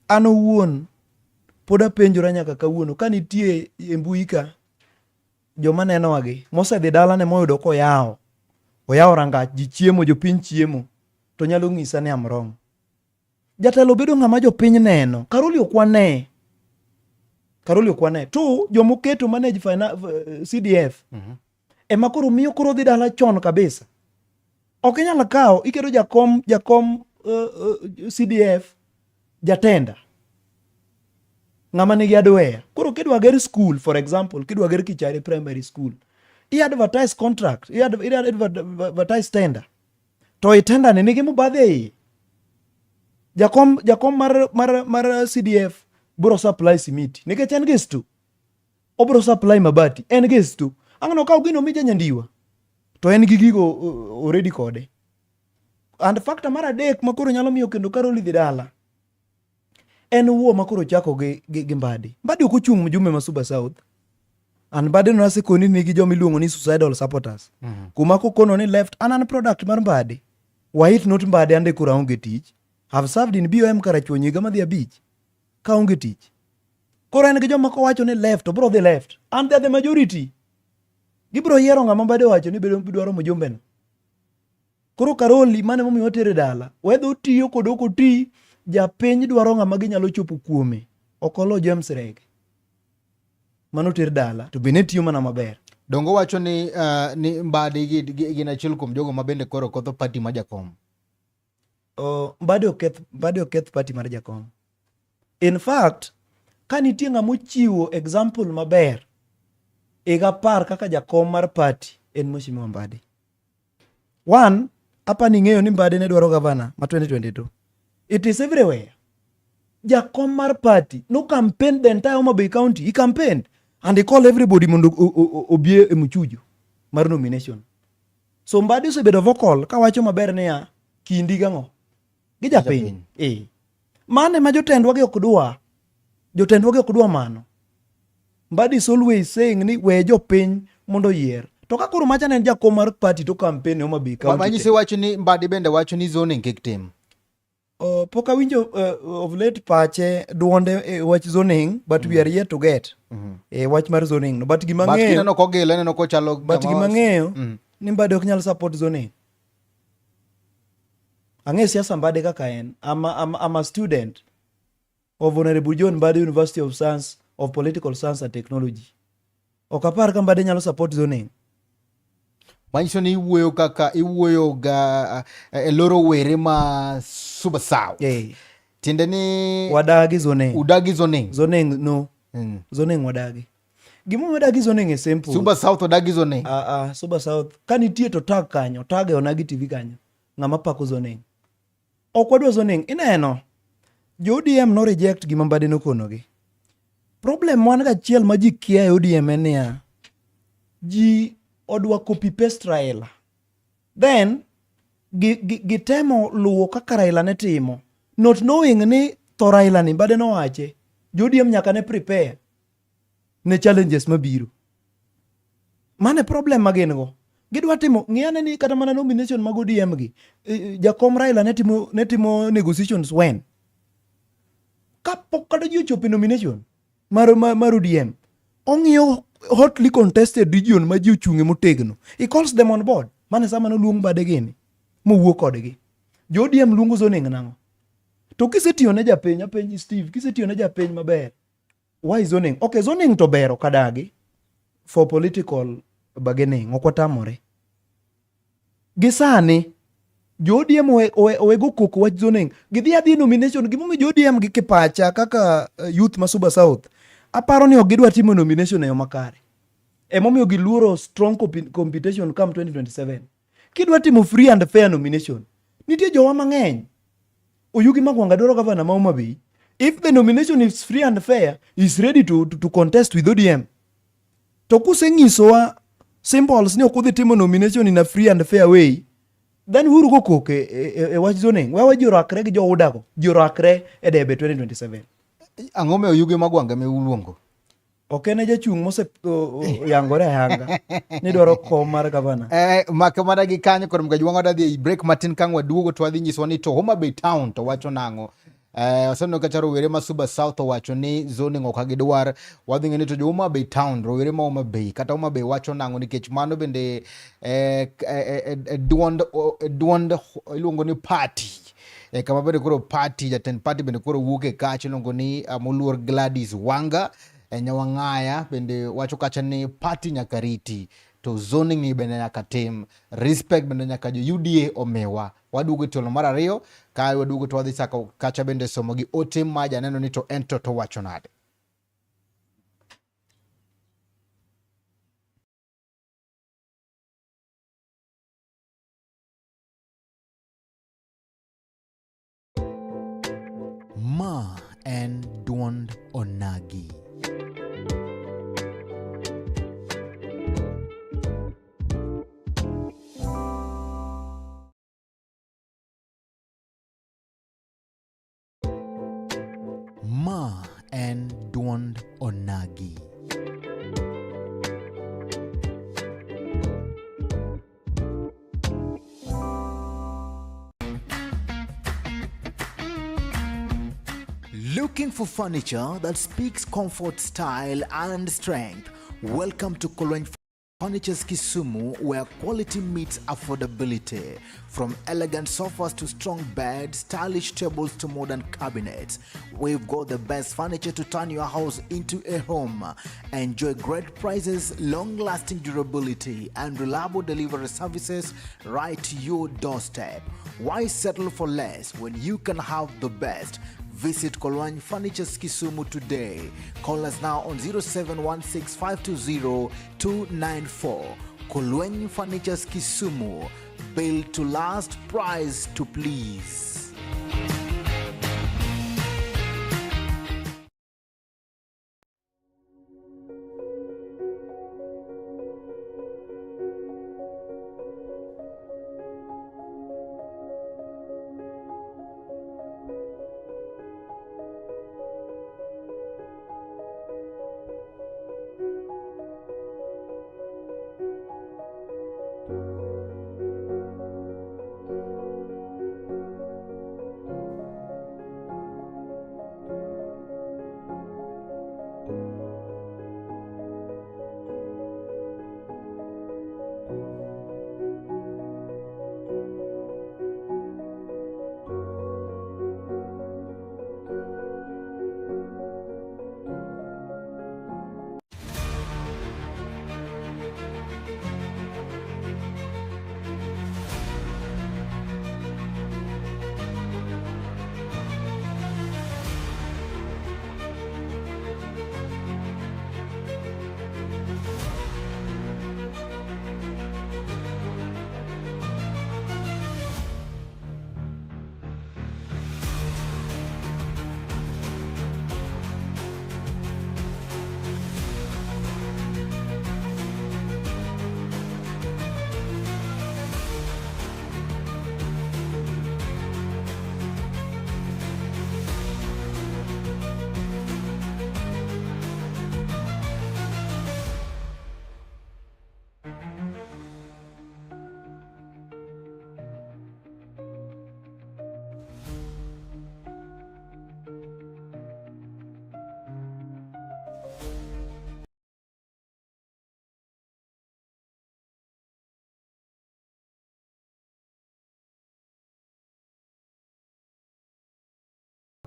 an owuon pod apenjora nyaka kawuono ka nitie e mbui ka joma neno wagi mosedhi dalane moyudo koyawo rangach, ji chiemo, jopiny chiemo, to nyalo ng'isa ni am wrong. Jatelo bedo ng'ama jopiny neno. Karoli ok wane. To jomoketo manage CDF ema koro miyo koro dhi dala chon kabisa. Ok inyalo kawo iketo jakom CDF jatenda ng'ama nigi adware. Koro kidwa ger school, for example, kidwa ger Kichari primary school, i-advertise contract, i-advertise tender. To i tender ni nigi mibadhi e iye. Jakom mar CDF bro supply simiti nikech en gi stu. Obro supply mabati, en gi stu. Ang'no kaw gino mija nyandiwa, to en gi gigo already kode. And factor mar adek makoro nyalo miyo kendo Karoli dhi dala en wuo makoro chako gi Mbadi. Mbadi ok ochung' mjume ma Suba South. And Mbadi no asekoni nigi joma iluongo ni suicidal supporters. Kuma kokono ni left an product mar Mbadi. Wait not Mbadi ande kura onge tich. Have served in BOM Karachuonyo higa madhi abich ka onge tich. Koro en gi joma kowacho ni left to bro dhi left. And they're the majority. Gibro yiero ng'ama Mbadi wacho ni bidwaro mjumbe no. Koro Karoli mane momiyo otere dala, wedho tiyo kod ok oti, japiny dwaro ng'ama ginyalo chopo kuome. Okolo James Rege. Mano oter dala, to bende tiyo mana maber. Dongo wacho ni Mbadi gin achiel kuom jogo mabende koro kodho party ma jakom. Mbadi oketh party mar jakom. In fact, ka nitie ng'ama ochiwo example maber, higa 10 kaka jakom mar party en Mheshimiwa Mbadi. One, hapa ning'eyo ni Mbadi ne dwaro gavana ma 2022. It is everywhere. Jakom mar party no campaign the entire Homa Bay County. He campaigned and he called everybody mondo obie e mchujo mar nomination. So Mbadi osebedo vocal ka wacho maber niya kindi gang'o gi japiny. Mane ma jotendwa gi ok dwa mano. Mbadi is always saying ni we jopiny mondo yier. To ka koro macha en jakom mar party to campaign Homa Bay County. Manyisi wacho ni Mbadi bende wacho ni zoning kik tim. Poka winjo of late pache duonde wach zoning, but we are yet to get wach mar zoning no. But gimang'eyo no kogele no kochalo. But gimang'eyo ni Mbadi ok nyal support zoning. Ang'e siasa Mbadi kaka en. I'm a student of Honorable John Mbadi University of Science of Political Science and Technology. Ok apar ka Mbadi nyalo support zoning. Manyiso ni iwuoyo ga eloro were ma Suba South. Tiende ni wadagi zoning. Udagi zoning. Zoning no. Zoning wadagi. Gimo wadagi zoning is simple. Suba South wadagi zoning. Suba South. Ka nitie to tag kanyo, tag e Onagi TV kanyo. Ng'ama pako zoning. Ok wadwa zoning. Ineno. Jo ODM no reject gima Mbadi no konogi. Problem wan ga chiel ma ji kia e ODM en niya. Ji odwa copy paste Raila. Then gitemo luwo kaka Raila ne timo. Not knowing ni to Raila ni Mbadi no wache. ODM nyaka ne prepare ne challenges mabiro. Mane problem magin go. Gidwa timo ng'iyane ni kata mana nomination mag ODM gi. Jakom Raila ne timo negotiations when. Kapok kada ji ochopo nomination mar ODM. Ong'iyo hotly contested region ma ji ochung'e motegno. He calls them on board. Mane sama no luong Mbadi gini. Mowuo kodgi. Jo ODM luongo zoning nang'o. To kisetiyo ne japiny, apenji Steve, kisetiyo ne japiny maber. Why zoning? Okay, zoning to bero kadagi for political bargaining. Okwatamore. Gisani, jo ODM owego koko wach zoning. Gidhi adhi nomination, gimomi jo ODM gi kipacha kaka youth ma Suba South. Aparo ni ok gidwa timo nomination e yo makare. Emomiyo giluoro strong competition come 2027. Kidwa timo free and fair nomination. Nitie jowa mang'eny. Oyugi Magwanga dwaro gavana ma Homa Bay. If the nomination is free and fair, he's ready to contest with ODM. To kuseng'isowa symbols ni ok udhi timo nomination in a free and fair way, then uru go kok e wach zoning. Wewe jorakre gi jo udago. Jorakre e debe 2027. Ang'o me Oyugi Magwanga me uluongo? ok ene jachung' mose yangore ayanga ni dwaro kom mar gavana. Makamana gi kanyo kod mga jwang'o dhi break matin kang waduogo to wadhi nyiswa ni to Homa Bay Town to wacho nang'o. Waseneno kacha rowere ma Suba South owacho ni zoning ok gidwar. Wadhi ng'eni to jo Homa Bay Town, rowere ma Homa Bay kata Homa Bay wacho nang'o nikech mano bende duond iluongo ni party. Kama bende koro party, jatend party bende koro wuok e kacho iluongo ni moluor Gladys Wanga. Nyawang'aya bende wacho kacha ni party nyaka riti, to zoning ni bende nyaka tim, respect bende nyaka jo UDA omewa. Waduogo e tielo mar ariyo, ka waduogo to wadhi sako kacha bende somo gi ote ma janeno ni to ento to wacho nade. Ma en duond onagi. Ma en duond onagi. Looking for furniture that speaks comfort, style, and strength? Welcome to Kolweny Furniture's Kisumu, where quality meets affordability. From elegant sofas to strong beds, stylish tables to modern cabinets, we've got the best furniture to turn your house into a home. Enjoy great prices, long-lasting durability, and reliable delivery services right to your doorstep. Why settle for less when you can have the best? Visit Kolweny Furniture's Kisumu today. Call us now on 0716-520-294. Kolweny Furniture's Kisumu. Built to last, price to please.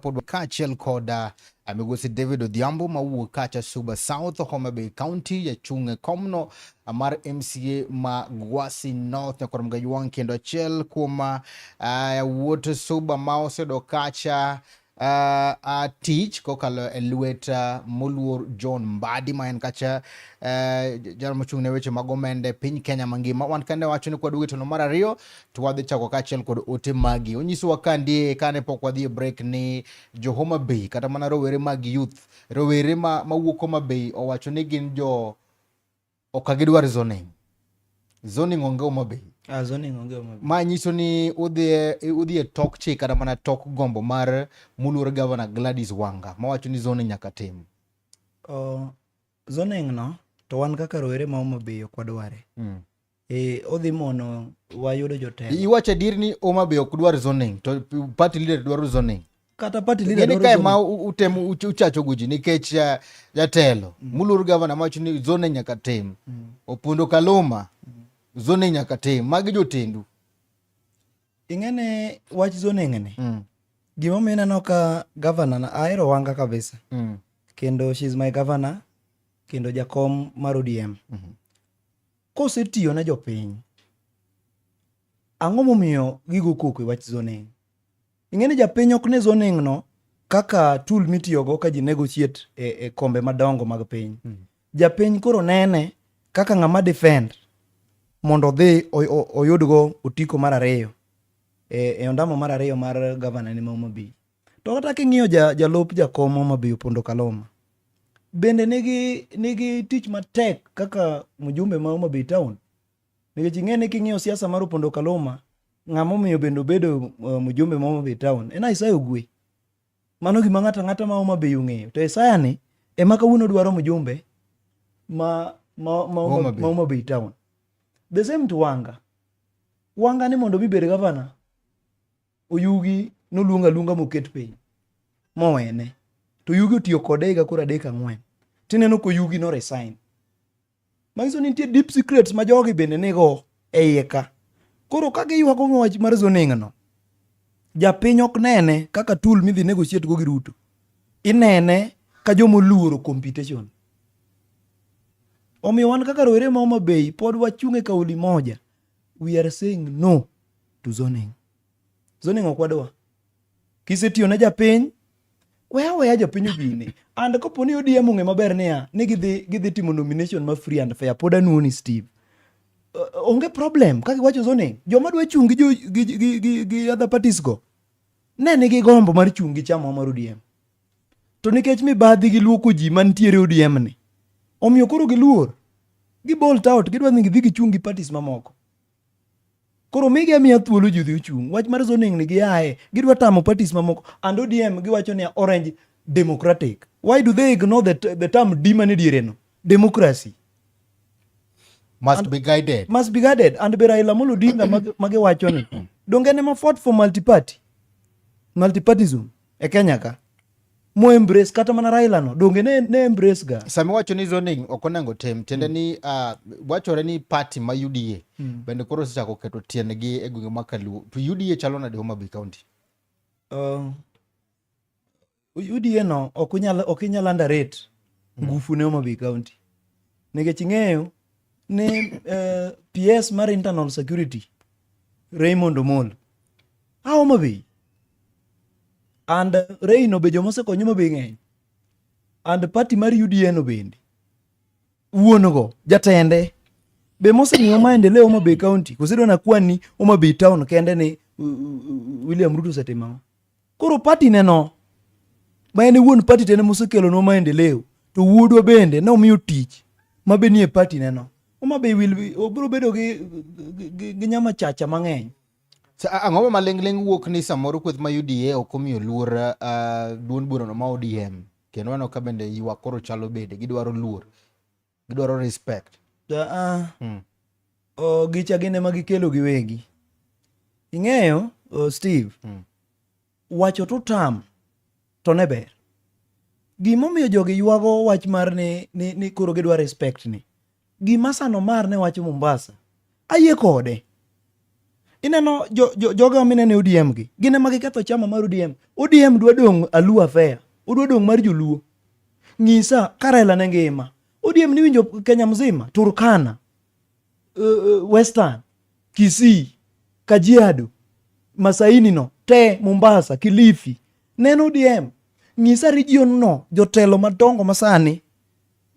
pod kachiel kod migosi David Odhiambo mawuok kacha Suba South, Homa Bay County, jachung' komno mar MCA ma Gwasi North kod mga ywang' kendo achiel kuom wuot Suba ma osedok kacha tich kokalo e lwet moluor John Mbadi ma en kacha jal mochung' ne weche mag omende piny Kenya mangima. Wan kande wacho ni kwaduogo tielo mar ariyo to wadhi chako kachiel kod ote magi. Onyisowa kandie kane pok wadhi e break ni jo Homa Bay kata mana rowere mag youth, rowere mawuok Homa Bay owacho ni gin jo ok gidwar zoning. Zoning onge Homa Bay. Zoning onge Homa Bay. Ma nyiso ni udhi e tok chik kata mana tok gombo mar muluor Governor Gladys Wanga ma wacho ni zoning nyaka tim. zoning no to wan kaka rowere ma Homa Bay ok wadware. Odhi mono wayudo jotelo. Iwacho adier ni Homa Bay ok dwar zoning to party leader dwaro zoning. Kata party leader dwaro zoning. Ma utemo uchacho guji nikech jatelo. Muluru governor macho ni zoning nyaka tim. Opondo Kaluma zoning nyaka tim. Magi jotendu. Ing'ene wach zoning ni. Gima mimi neno ka governor na ahero wanga kabisa. Kendo she's my governor. Kendo jakom mar ODM. Kosetiyo na jopiny. Ang'o momiyo gigo koko wach zoning? Ing'eni japiny ok ne zoning no kaka tool mitiyogo ka ji negotiate e kombe madongo mag piny. Japiny koro nene kaka ng'ama defend mondo dhi oyudgo otiko mar ariyo e ondamo mar ariyo mar governor ni Homa Bay. To kata king'iyo jalup jakom Homa Bay Opondo Kaluma bende nigi tich matek kaka mjumbe ma Homa Bay town. Nikech ing'eni king'iyo siasa mar Opondo Kaluma, ng'ama omiyo bende obedo mjumbe ma Homa Bay town en Isaiah Ogwe. Mano gima ng'ata ma Homa Bay ong'eyo. To Isaiah ni ema kawuono dwaro mjumbe ma Homa Bay town. The same to Wanga ni mondo bibed governor. Oyugi noluonga moket piny mowene. To Yugi otiyo kode higa koro 3-4. Tineno ko Yugi no resign. Manyiso ni nitie deep secrets ma jogi bende nigo e iye ka. Koro ka giywago wach mar zoning no, japiny ok nene kaka tool midhi negotiate go gi Ruto. Inene ka jomo luoro competition. Omiyo wan kaka rowere ma Homa Bay pod wachunge kauli moja. We are saying no to zoning. Zoning ok wadwa. Kisetiyo na japiny, weya japiny obine. And kopo ni ODM ong'e maber niya, ni gidhi timo nomination ma free and fair. Pod anuoni Steve. Onge problem kaka iwacho zoning. Joma dwa chung gi other parties go. Ne nigi gombo mar chung gi chama mar ODM. To nikech mibadhi giluoko ji mantiere ODM ni. Omiyo koro giluor. Gibolt out, gidwa ni gidhi gichung gi parties mamoko. Koro migi amiya thuolo ji dhi ochung. Wach mar zoning ni giae, gidwa tamo parties mamoko. And ODM giwacho ni orange democratic. Why do they ignore the term D mane diere no? Democracy. Must be guided. Must be guided. And be Raila Amolo Odinga magiwacho ni. Donge ne ma fought for multipartyism e Kenya ka. Mo embrace kata mana Raila no. Donge ne embrace ga. Sami wacho ni zoning okonango tem. Tiende ni wachore ni party ma UDA. Bende koro sichako keto tiendgi e gwenge ma Kaluo. To UDA chalo nade Homa Bay County? UDA no ok inyal underrate ngufu ne Homa Bay County. Nikech ing'eyo ni PS mar internal security Raymond Omolo Homa Bay. And Ray no be jomose konyo Homa Bay ng'eny. And party mar UDA no bende wuonogo jatende be mose ng'iyo maendeleo Homa Bay County. Kosedwa na kwani Homa Bay town kende ni William Ruto setimo. Koro party neno ma en wuon party tene mosekelo no maendeleo. To wuodwa bende ne omiyo tich mabenie party neno. Homa Bay obiro bedo gi nyama chacha mang'eny. Ang'o ma leng' wuok ni samoro kweth ma UDA ok omiyo luor duond burano ma ODM. Kendo wano ka bende ywak koro chalo bende gidwaro luor. Gidwaro respect. Gicha gine ma gikelo giwegi. Ing'eyo Steve. Wacho to tam to ne ber. Gimomiyo jogi ywago wach mar ni koro gidwa respect ni. Gima sano mar ne wacho Mombasa. Ayie kode. Ineno joga minene ODM gi. Gine ma giketho chama mar ODM. ODM dwa dong' Aluo affair. Odwa dong' mar joluo. Ng'isa ka Raila ne ngima. ODM ni winjo Kenya mzima. Turkana. Western. Kisii. Kajiado. Masaini no. Te. Mombasa. Kilifi. Neno ODM. Ng'isa region no. Jotelo madongo masani.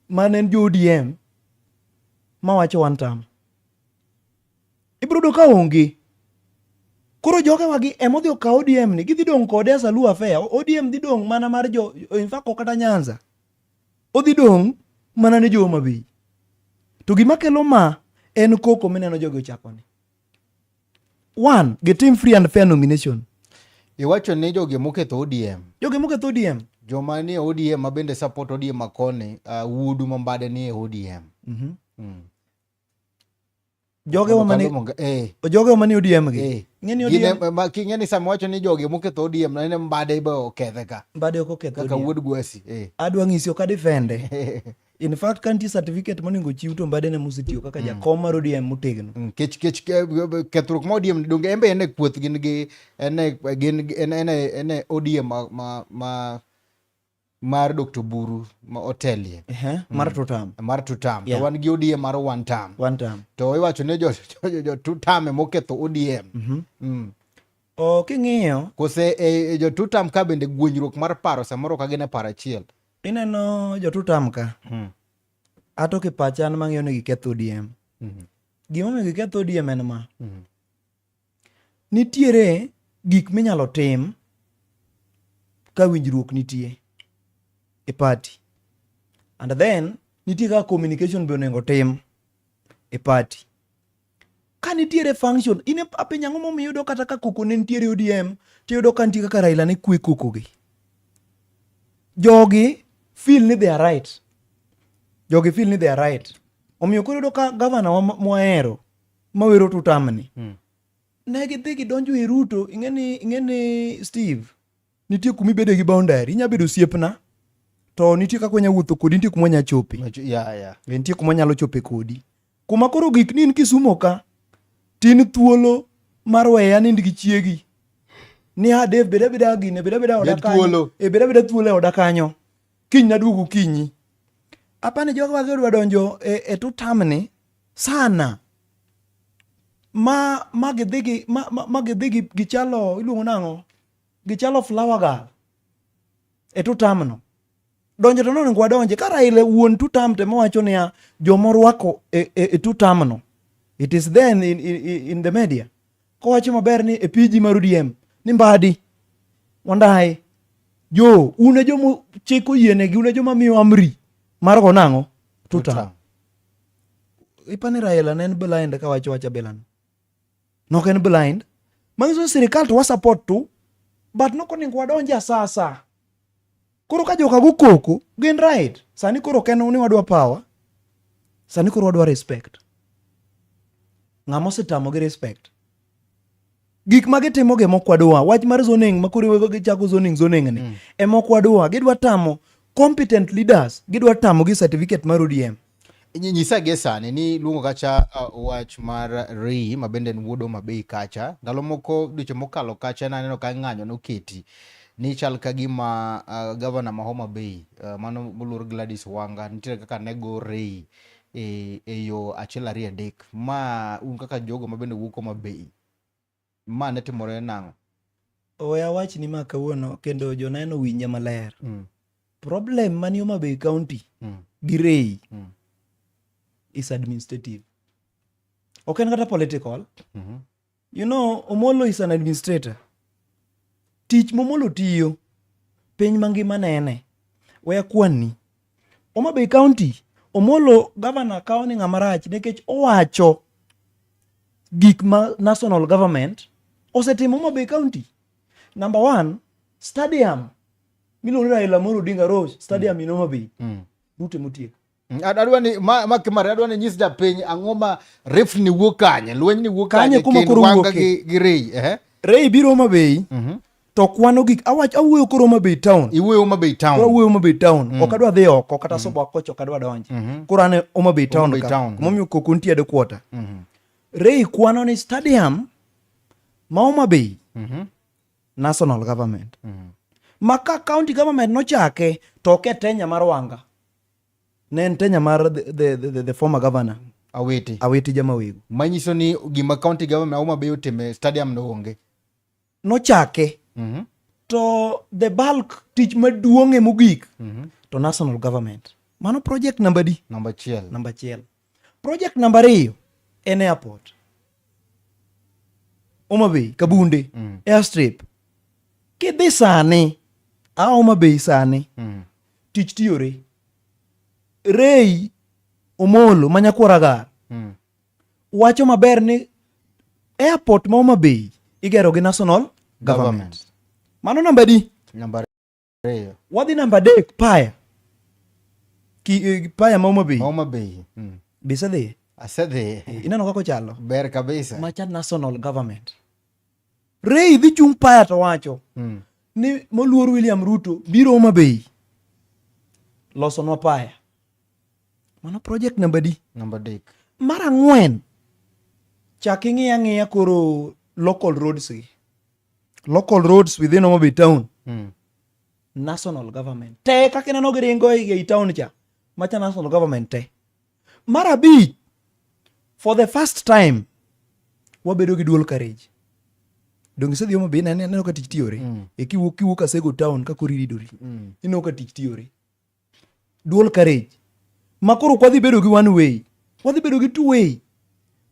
Manen jo ODM. Mawacho one time. Ibrodo ka onge. Koro joga wagi emodhi oka ODM ni. Gidhi dong' kode as Aluo affair. ODM dhi dong' mana mar in fact kata Nyanza. Odhi dong' mana ne jo Homa Bay. To gima kelo ma en koko mineno jogi ochako ni. One, gitim free and fair nomination. Iwacho ni jogi moketho ODM. Jogi moketho ODM. Joma ni ODM mabende support ODM makoni, wudu mambade ni ODM. Joge wa mani joge wa mani ODM gi ngeni ODM kingeni samwacho ni joge moketho ODM na ne mbade ibo kethe ka mbade ko ketho kaka wuod gwasi adwa ng'isi ka defende in fact kanti certificate moningo chiw to mbade ne musitiyo kaka jakom mar ODM motegno kech kethruok ma ODM donge embe ene puoth gin gi ene ODM mar Dr. Buru ma otelie mar tutam to wan gi ODM mar one term to iwacho ne jo two term moketho ODM king'iyo kose jo two term ka bende gwonyruok mar paro samoro ka gine paro achiel ineno jo two term ka ato kipachan mang'iyo ni giketho ODM gimomiyo giketho ODM en ma nitiere gik minyalo tim ka winjruok nitie e party and then nitie ka communication be onego tim e party ka nitiere function ine apenya ng'o momiyo yudo kata ka koko ne nitiere ODM to yudo ka nitie kaka Raila ne kwe koko gi jogi feel ni they are right omiyo koro yudo ka governor mwahero mawero tutamni ne gidhi gidonjo e Ruto ing'eni Steve nitie kumibede gi boundary inya bedo osiepna to nitie kaka wanya wuotho kodi nitie kuma wanya chope nitie kuma nyalo chope kodi kuma koro gik nin Kisumo ka tin thuolo mar weya nind gi chiegi ni Dave beda gine beda oda kanyo beda thuolo e oda kanyo kiny na duogo kinyi apani joga wadwa donjo e tutamni sana ma gidhi gichalo iluongo nang'o gichalo flower girl e tutamno donjo to nonego wadonje ka Raila wuon tutam te mowacho niya jomorwako e tutamno it is then in the media kowacho maber ni e piji mar ODM ni mbadi wandai une jomo chiko yienegi une joma miyo amri mar go nang'o tutam ipani Raila ne en blind ka wacha belan nok en blind mangiso sirikal to wa support tu but nokonego wadonje asasa koro ka joka go koko gin right sani koro keno ni wadwa power sani koro wadwa respect ng'amo setamo gi respect gik ma gitimo ge mokwadwa wach mar zoning makoro gichako zoning ni emokwadwa gidwa tamo competent leaders gidwa tamo gi certificate mar ODM nyisa ge sani ni luongo kacha wach mar Ray mabende wuodo mabei kacha ndalo moko duche mokalo kacha naneno ka ng'anyo noketi ni chal ka gima governor ma Homa Bay mano moluor Gladys Wanga nitie kaka nego Ray e yo achiel ariyo adek ma un kaka jogo mabende wuok Homa Bay ma ne timore nang'o oya wach ni ma kawuono kendo joneno winja maler problem mani Homa Bay County gi Ray is administrative ok en kata political you know Omolo is an administrator tich momolo tiyo piny mangima nene weya kwani Homa Bay County Omolo governor kawo ni ng'ama rach nikech owacho gik ma national government osetimo Homa Bay County. Number 1 stadium miluongo ni Raila Amolo Odinga Road stadium in Homa Bay rute motiek adwa ni makimare adwa ni nyis japiny ang'o ma ref ni wuok kanye lweny ni wuok kanye kendo Wanga gi Ray Ray biro Homa Bay to kwano gik awuoyo koro Homa Bay town iwuoyo Homa Bay town awuoyo Homa Bay town ok adwa dhi oko kata sobo kocho ok adwa donje koro ane Homa Bay town ka momiyo koko nitie headquarter Ray kwano ni stadium ma Homa Bay national government maka county government nochake to ke Tenya mar Wanga ne en Tenya mar the former governor Awiti Jamawego manyiso ni gima county government Homa Bay otime stadium no onge nochake to the bulk tich maduong' mogik to national government mano project number achiel project number 2 en airport Homa Bay Kabunde airstrip kidhi sani Homa Bay sani tich tiyore Ray Omolo manyakwaragar wacho maber ni airport ma Homa Bay igero gi national government. Mano number D. Wadhi namba adek Paya. Paya ma Homa Bay. Homa Bay. Bisedhi. Asedhi. Ineno kako chalo. Ber kabisa. Macha national government. Ray dhi chung Paya to wacho. Ni moluor William Ruto biro Homa Bay. Losonwa Paya. Mano project namba di. Namba adek. Mar ang'wen. Chak ing'iya koro local roads gi. Local roads within Homa Bay town. National government. Te kaka ineno giringo ei town cha. Macha national government te. Mar abich. For the first time. Wabedo gi dual carriage. Dongi isedhi Homa Bay neno ka tich tiyore. Kiwuok Asego town ka kori ridori. Ineno ka tich tiyore. Dual carriage. Makoro kwadhi bedo gi one way. Wadhi bedo gi two way.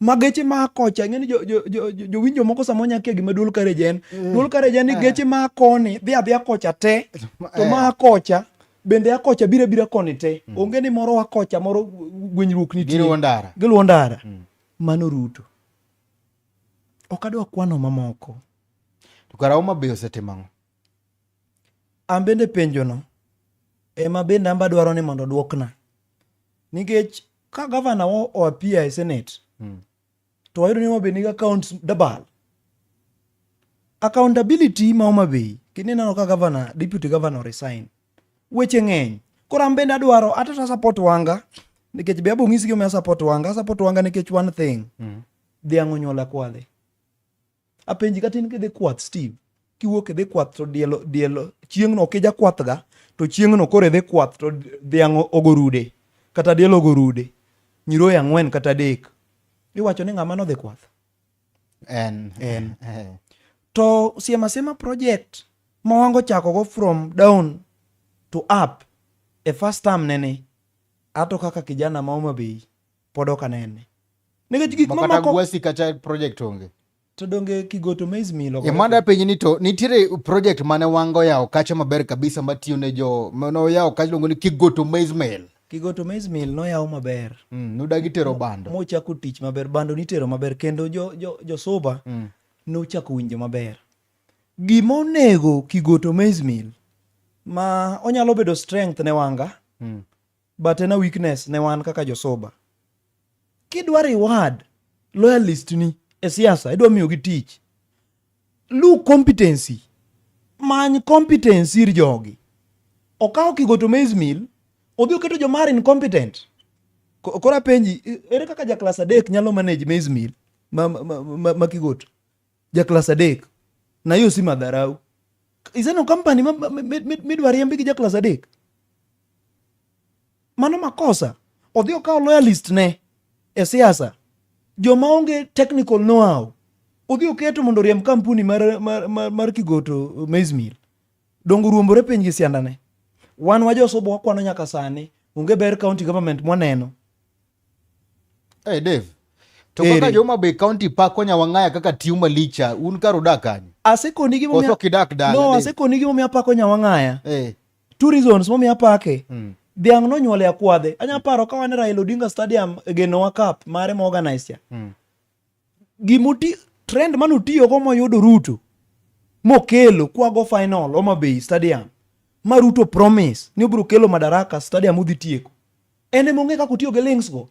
Mageche ma kocha ng'eni jo winjo moko samo nyakia gima dual carriage en. Dual carriage en ni geche ma koni dhi adhiya kocha te. To ma kocha bende akocha bira koni te. Onge ni moro akocha moro gwenyruok nitie. Giluwo ndara. Mano Ruto. Ok adwa kwano mamoko. To kara Homa Bay osetimo ang'o? An bende penjono ema bende amba dwaro ni mondo duokna. Nikech ka gavana o appear e Senate, to wayudo ni Homa Bay nigi accounts dabal. Accountability ma Homa Bay, kineno ka gavana, deputy governor resign. Weche ng'eny. Koro an bende adwaro atata support wanga, nikech be abo ng'isi gima support wanga. Support wanga nikech one thing. Dhiang' onyuola kwale. Apenji katin kidhi kwath Steve. Kiwuok idhi kwath to dielo chieng'no kija kwath ga, to chieng'no koro idhi kwath to dhiang' ogorude. Kata diel ogorude. Nyiroye 4 kata 3. Iwacho ni ng'ama nodhi kwath. En. To siema project ma wango chako go from down to up e first term nene. Ato kaka kijana ma Homa Bay podoka nene. Nikech gik mamoko makata gwasi kata project onge. To donge Kigoto Maize Mill. Mada penji ni to nitiere project mane wango yao kacha maber kabisa matiyo ne jo mano yao kacha dongo ni Kigoto Maize Mill. Kigoto Maize Mill no yaw maber. Nudagi tero bando. Mochako tich maber, bando nitero maber kendo jo soba nochako winjo maber. Gima onego Kigoto Maize Mill ma onyalo bedo strength ne wanga, but en a weakness ne wan kaka jo soba. Kidwa reward loyalist ni e siasa, idwa miyo gi tich. Look competency. Many competency ir jogi. Okawo Kigoto Maize Mill, odhi oketo jomar incompetent. Kora penji, ere kaka ja class 3 nyalo manage Maize Mill ma Kigoto? Ja class 3. Na hiyo si madharau. Iseno company midwa riembi gi ja class 3. Mano makosa. Odhi okawo loyalist ne e siasa. Joma onge technical know-how. Odhi oketo mondo riemb kampuni mar Kigoto Maize Mill. Dongo ruombore piny gi siandane. Wan wajo sobo wakwano nyaka sani. Unge ber county government mwaneno. Hey Dave. To kaka Homa Bay County Park konya wang'aya kaka tiyo malicha. Un karo dakany. Asekoni gimo Oso kidak dala. No, asekoni gimo mi apako nya wang'aya. 2 reasons mo mi apake. Dhiang' no nyuole akwadhe. Anya paro ka wan Raila Odinga Stadium Genoa Cup mare mo organize ya. Gimuti trend manutiyo go moyudo Ruto. Mokelo kwago final Homa Bay Stadium. Ma Ruto promise ni obiro kelo madaraka stadium udhi tieko. Ene monge kako tiyo ge links go.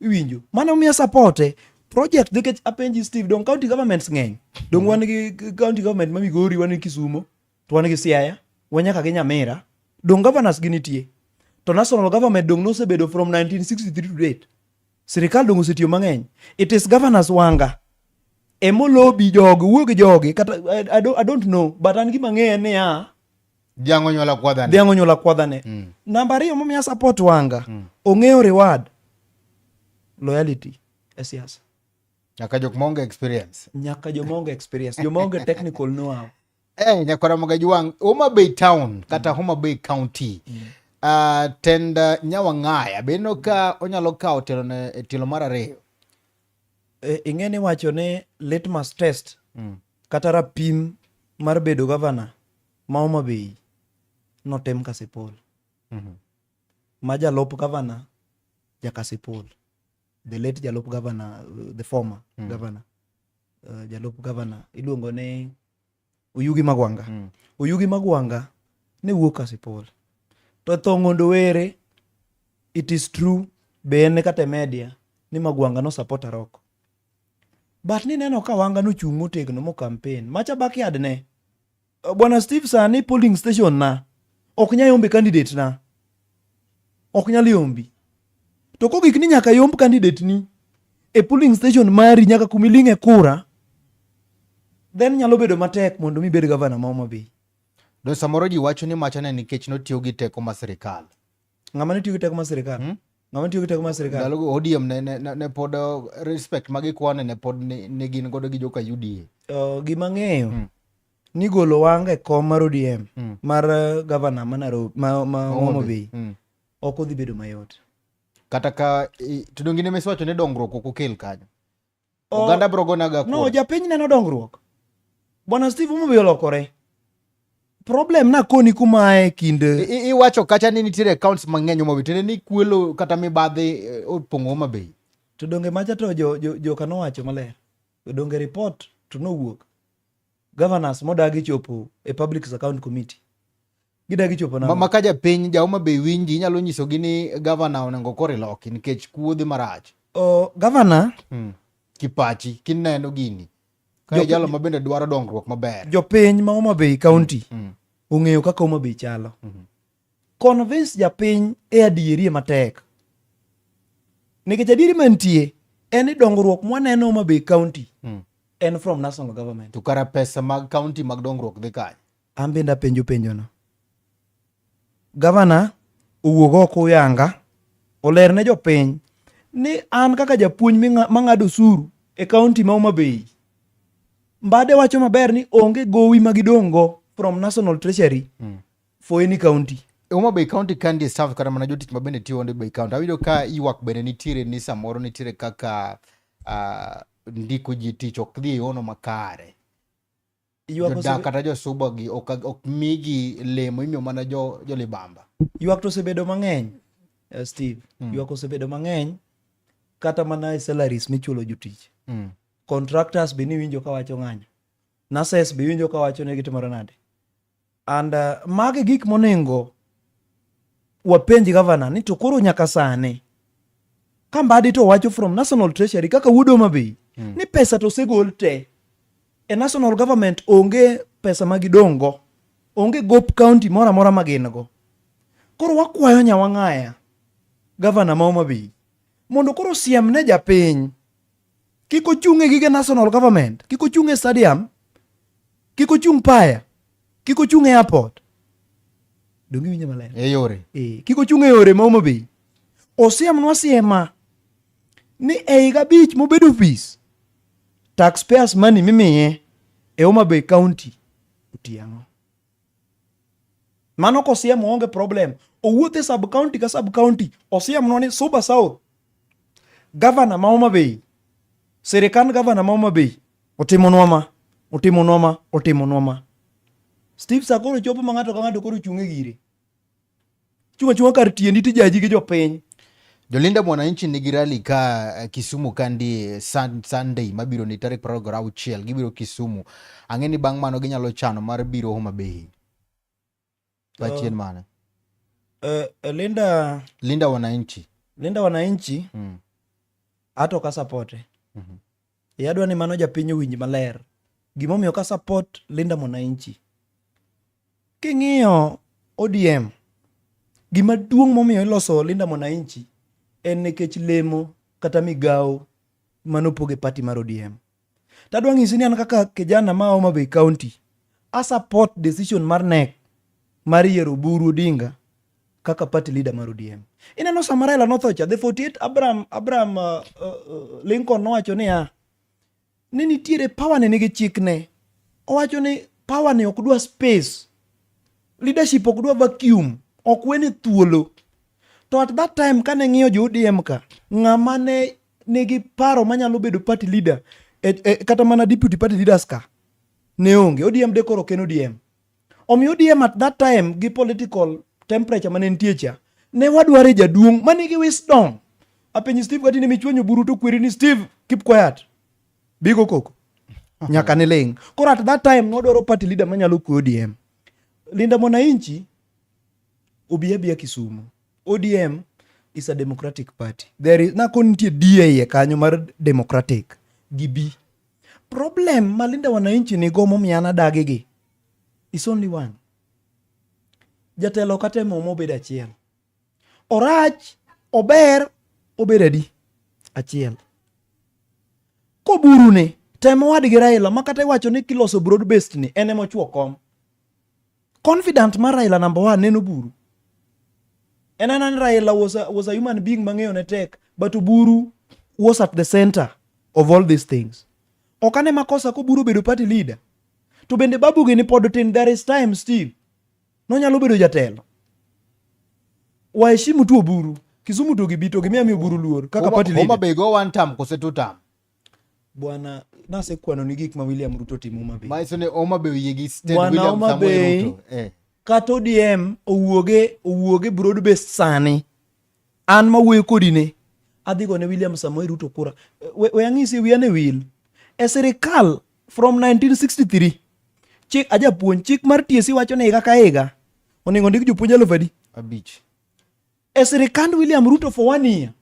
Iwinjo. Mano miya support project nikech apenji Steve dong county governments ng'eny. Dong wan gi county government ma Migori, wan gi Kisumu, to wan gi Siaya, wan nyaka gi Nyamira. Dong governors gi nitie. To national government dong nosebedo from 1963 to date. Sirikal dong osetiyo mang'eny. It is governors wanga. Emo lobby jogi, wuog jogi kata I don't know, but an gima ng'eyo ni Dhiang' onyuola kwadhane. Dhiang' onyuola kwadhane. Namba 2 momiya support wanga. Ong'eyo reward loyalty e siasa. Nyaka jok maonge experience. Nyaka jomonge experience, jomonge technical know-how. Nyakora magajuang Homa Bay Town kata Homa Bay County. Tenda Nyawang'aya beno ka onyalo kawo telo mar ariyo. Ing'eni wacho ne litmus test kata rapim mar bedo governor ma Homa Bay notem Kasipul. Ma jalup governor Jakasipul. The late jalup governor, the former governor, jalup governor, iluongo ne Oyugi Magwanga. Oyugi Magwanga ne wuok Kasipul. To Thong'ondo Were, it is true, be en kata media, ni Magwanga no support Aroko. But ni neno ka Wanga no chung motegno mo campaign. Macha backyard ne. Bwana Steve sani polling station na. Ok nya yombi candidate na. Ok nya yombi. To ko gik ni nyaka yomb candidate ni e polling station mari nyaka kumilinge kura. Then nyalo bedo matek mondo mi bed governor ma Homa Bay. Do samoro ji wacho ni macha ne nikech notiyo gi teko ma sirikal. Ng'ama ne tiyo gi teko ma sirikal? Ng'ama tiyo gi teko ma sirikal? Dalo ODM ne pod respect magi kwane ne pod ne gin godo gi joka UDA. Gima ng'eyo ni golo Wanga e kom mar ODM mar governor ma Nairobi ma Homa Bay ok odhi bedo mayot. Kata ka to dongi ne meswacho ne dongruok ok okel kanyo. Oganda brogo naga no japiny neno dongruok. Bwana Steve Homa Bay olokore. Problem na koni kumae kinde iwacho kacha ni nitiere accounts mang'eny Homa Bay tene ni kwelo kata mibadhi opong'o Homa Bay. To donge macha to joka nowacho maler. Donge report to nowuok. Governors modagi chopo e Public Account Committee. Gidagi chopo na maka japiny ja Homa Bay winji inyalo nyisogi ni governor onengo kore loki nikech kuodhi marach. Governor Kipachi kineno gini ka jalo mabende dwaro dongruok maber. Jopiny ma Homa Bay County ong'eyo kaka Homa Bay chalo. Convince japiny e adieri matek. Nikech adieri mantie en ni dongruok mwaneno Homa Bay County en from national government. To kara pesa mag county mag dongruok dhi kanye? An bende apenjo no. Governor owuok oko Yanga oler ne jopiny ni an kaka japuonj mang'ado osuru e county ma Homa Bay. Mbade wacho maber ni onge gowi magidongo from national treasury for any county. Homa Bay County kandi staff kata mana jotich mabende tiyo Homa Bay County. Awinjo ka iwak bende nitiere ni samoro nitiere kaka ndiko ji tich ok dhi ono makare. Jodak kata josuba gi ok migi lemo imiyo mana jo libamba. Ywak to osebedo mang'eny, Steve. Ywak osebedo mang'eny kata mana salaries michulo jotich. Contractors be ni winjo ka wacho ng'anyo. Nurses be winjo ka wacho ne gitimore nade. And mage gik monengo wapenji governor ni to koro nyaka sane ka Mbadi to wacho from national treasury kaka wuod Homa Bay ni pesa to segol te e national government onge pesa magidongo, onge gop county mora mora magingo. Koro wakwayo Nyawang'aya governor ma Homa Bay mondo koro siem ne japiny kiko chunge gige national government, kiko chunge stadium, kiko chung paya, kiko chunge airport. Dongi winja maler. E yore. Kiko chunge yore ma Homa Bay. Osiemnwa siema ni e higa 5 mobedo office, taxpayers money mimiye e Homa Bay County utiang'o. Mano kosiem onge problem. Owuothe sub county ka sub county. Osiemnwa ni Suba South, governor ma Homa Bay, Serikan governor ma Homa Bay, otimonwa ma. Steve Sakoro chopo ma ng'ato ka ng'ato koro chunge gire. Chunga kar tiendi tijaji gi jopiny. Jolinda Mwananchi nigi rally ka Kisumu kandi Sunday mabiro ni tarik 26 gibiro Kisumu. Ang'eni bang' mano ginyalo chano mar biro Homa Bay. Pachien mana. Linda Wananchi ato ka support. Yadwa ni mano japiny winji maler. Gimomiyo ka support Linda Mwananchi. King'iyo ODM, gima duong' momiyo iloso Linda Mwananchi en nikech lemo kata migao manopoge party mar ODM. Tadwa ng'isi ni an kaka kijana ma Homa Bay County, a support decision mar NEC mar yiero Oburu Odinga kaka party leader mar ODM. Ineno Samaraila nothocha, the 48 Abraham Lincoln nowacho niya, ni nitiere power ne nigi chikne. Owacho ni power ne ok dwa space. Leadership ok dwa vacuum. Ok weni thuolo. To at that time kane ng'iyo jo ODM ka, ng'ama ne nigi paro manyalo bedo party leader, kata mana deputy party leaders ka, ne onge. ODM de koro ken ODM. Omi ODM at that time gi political temperature mane nitie cha, ne wadware jaduong' manigi wisdom. Apenyi Steve Gatini michwenyo buru to kweri ni Steve, keep quiet. Bigo koko. Nyaka ne ling. Koro at that time nodwaro party leader manyalo kwe ODM. Linda Mwananchi obiya Kisumu. ODM is a democratic party. There is nakontie DA kanyo mar democratic gibi. Problem malinda wananchi ni gomo miana dagegi is only one. Jatelo katemo mobedo achiel. Orach, ober, oberadi achiel. Koburu ne temo wadgi Raila makata iwacho ni kiloso broad based ni ene mochuo kom. Confident mar Raila number 1 neno buru. And Raila was a human being mang'eyo ne tek, but Uburu was at the center of all these things. Okane makosa ko Uburu bedo party leader. To bende babu gini podotin, there is time still. No nyalo bedo jatelo. Waheshimu tu Uburu. Kisumu to gibito gimia mi Uburu luor kaka party leader. Homa Bay go 1 term kose 2 term. Bwana nase kwano ni gik ma William Ruto timo Homa Bay. Maiso ne Homa Bay yigi state Bwana William Samoei Ruto. Kato ODM owuoge broad based sani. An ma wuoyo kodi ne adhi gone William Samoei Ruto kura. We ang'isi wiya ne wil. E sirikal from 1963 chik ajapuonj chik mar TSC wacho ni higa ka higa onego ndik jopuonj 5,000. E sirikand William Ruto for 1 year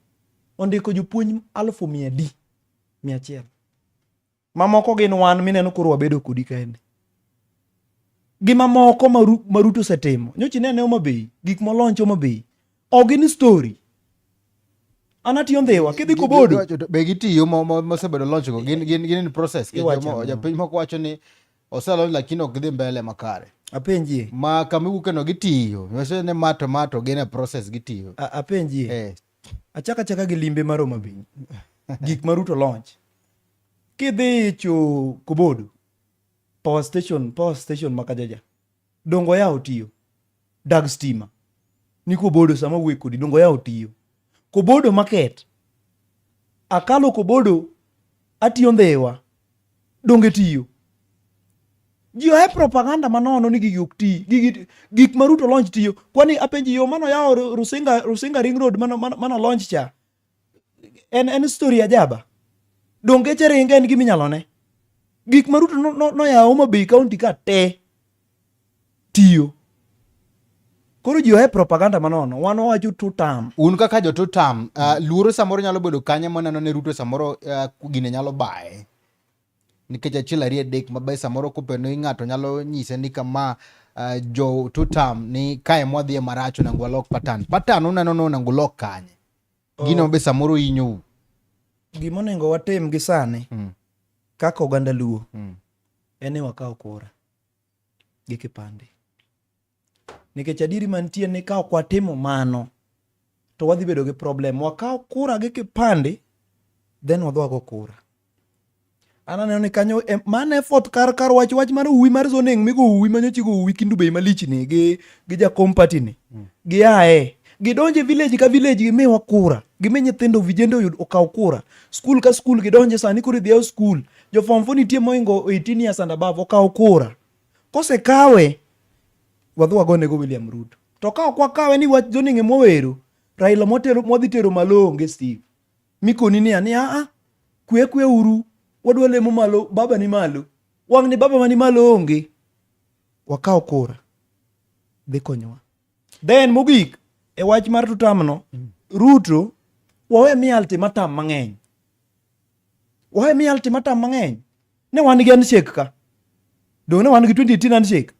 ondiko jopuonj 100,100. Mamoko gin wan mineno koro wabedo kodi kaende. Gima moko Maruto setimo. Nyochi nene Homa Bay, gik moloncho Homa Bay. Ogini story. Anatiyo ndhewa, kidhi Kobodo. Be gitiyo mosebedo launch go, gin in process. Japiny moko wacho ni oselony lakini ok dhi mbele makare. Apenjie. Ma kamiwuke no gitiyo. Nyose ne mato gin e process gitiyo. Apenjie. Achaka gi limbe mar Homa Bay. Gik Maruto launch. Kidhi cho Kobodo. Power station makajaja. Dongo yao tiyo. Dag stima. Ni Kobodo sama wuoyo kodi dongo yao tiyo. Kobodo market. Akalo Kobodo atiyo ndhewa. Donge tiyo. Ji ohe propaganda manono ni gigi ok ti. Gik Maruto launch tiyo. Kwani apenji yo mano yao Rusinga Ring Road mano launch cha. En story ajaba. Donge chere inga en gimi nyalone. Gik Maruto no ya Homa Bay County ka te tiyo. Koro ji ohe propaganda manono. Wano wacho 2 term. Un kaka jo 2 term, luoro samoro nyalo bedo kanye maneno ne Ruto samoro gine nyalo bae. Nikech achiel ariyo adek mabae samoro kopeno ng'ato nyalo nyise ni kama jo 2 term ni kae mwadhie maracho nangu walok patan. Patan uneno nangu lok kanye. Gino be samoro inyo. Gimonengo watem gi sani. Kaka oganda luo. Ene wakao kura. Gi kipande. Nikech adiri mantie ni ka ok watimo mano to wadhi bedo gi problem. Wakao kura gi kipande then wadho kura. Ananeno ni kanyo man effort kar wach mar uwi mar zoning migo uwi manyochi go uwi kindu bei malich ni gi jakom party ni. Gi ae. Gidonje village ka village gimiwa kura. Gimi nyithindo vijende okaw kura. School ka school gidonje sani kuri dhiao school. Jo form 4 nitie moingo 18 years and above okaw kura. Kose kawe wadhi wagonego William Ruto. To ka ok wakawe ni wach zoning mwero, Raila modhi tero malonge Steve. Mikoni ni ani kwe uru. Wadwa lemo malo, baba ni malo. Wang ni baba mani malo onge. Wakaw kura. Dhi konyowa. Then mogik e wach mar tutamno, Ruto wawe mi ultimatum mang'eny. Ne wan gi handshake ka. Do ne wan gi 2018 handshake.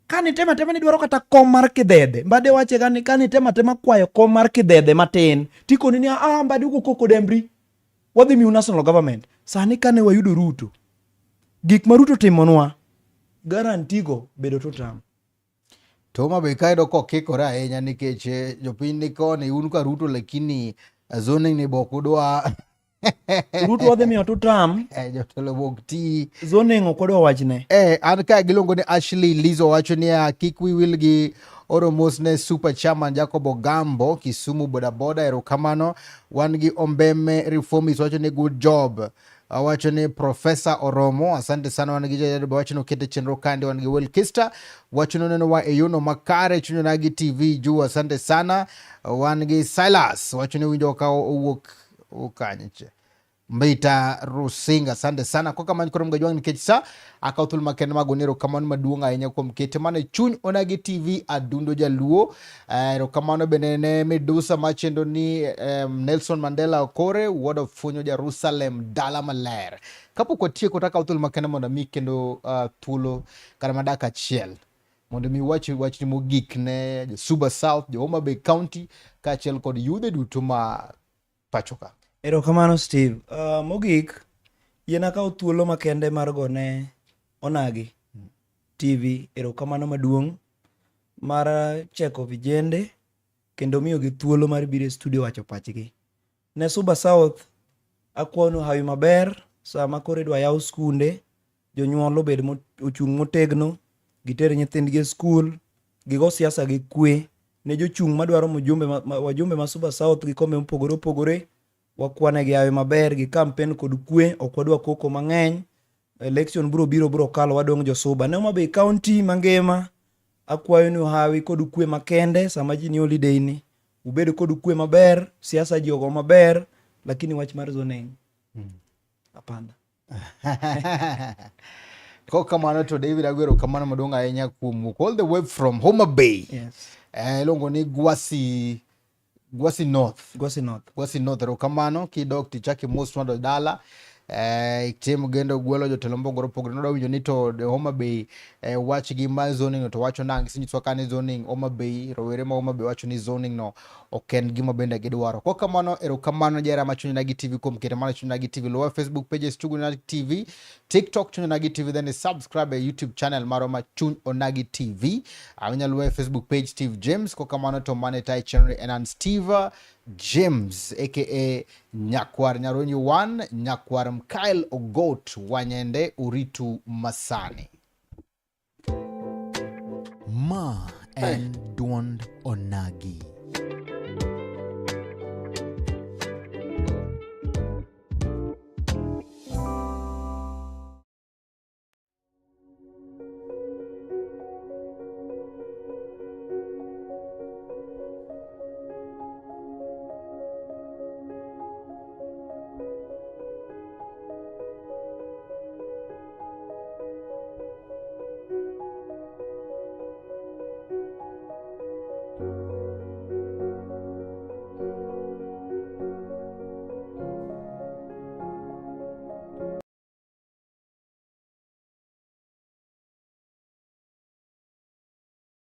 Kani tema ni dwaro kata kom mar kidhedhe. Mbade wache kani tema kwayo kom mar kidhedhe matin. Tikoni ni mbade uko koko dembri. Wadhi miu national government. Sani kane wayudo Ruto. Gik ma Ruto timonwa. Garantigo bedo tutam. To Homa Bay kae doko kikore ahinya nikech jopiny ni koni un ka Ruto lakini zoning ni bokudwa. Ruto wadhi miyo tutam. Jotelo bok ti. Zoning okodwa wachne. An ka gilongo ni Ashley Lizo wacho ni kik wi wil gi oro mosne super chairman Jacob Ogambo Kisumu bodaboda erokamano. Wan gi Ombeme Reformist wacho ni good job. Wacho ni Professor Oromo asante sana. Wan gi jadebe wacho ni okete chenro kande. Wan gi Will Kister wacho ni neno wa eyono makare chunyo nagi TV juu asante sana. Wan gi Silas wacho ni winjo ka owuok ukanyeche Mbita Rusinga, asante sana kwa kama nikoro mgajwang nikech sa akautul makende magonero kamano maduong' ahinya kuom kete mane chuny Onagi TV adundo jaluo. Kamano bende ne Medusa machendo ni Nelson Mandela Okore Word of Funyo Jerusalem dala maler. Kapok watieko takautul makende mondo mi kendo thuolo kata madaka achiel mondo mi wachni mogik ne Suba South, Homa Bay County kaachiel kod yudhe duto ma pachoka. Erokamano Steve. Mogik, yien akaw thuolo makende mar gone Onagi TV erokamano maduong' mar cheko vijende kendo miyo gi thuolo mar biro e studio wacho pachgi. Ne Suba South akwonu hawi maber sama koro idwa yaw skunde, jonyuol obed ochung' motegno, giter nyithindgi e skul, gigo siasa gi kwe. Ne jochung' madwaro wajumbe ma Suba South gi kombe mopogore opogore, wakwane gi hawi maber gi campaign kod kwe, ok wadwa koko mang'eny. Election biro kalo wadong' jo Suba. Ne Homa Bay County mangima akwayo ni hawi kod kwe makende sama ji ni holiday ni. Ubed kod kwe maber, siasa ji ogo maber, lakini wach mar zoning apanda. Kamano to David Agwero kamano maduong' ahinya kuom all the way from Homa Bay. Yes. Ilongo ni Gwasi North. Gwasi North. Kamano kidok tichaki mos mwado dala. Tim gendo gwelo jotelo mopogore opogore noda winjo ni to Homa Bay wach gi ma zoning to wacho nang sinyiswa kani zoning Homa Bay, rowere ma Homa Bay wacho ni zoning no ok en gima bende gidwaro. Kamano erokamano jera ma Chuny Onagi TV kuom kete mana Chuny Onagi TV lower Facebook pages Chuny Onagi TV, TikTok Chuny Onagi TV, then subscribe YouTube channel maro ma Chuny Onagi TV. Awanya lower Facebook page Steve James. Kamano to monetize channel and Steve James aka Nyakwar Nyaronyi 1, Nyakwar Mkael Ogot Wanyende Uritu Masani. Ma en duond Onagi.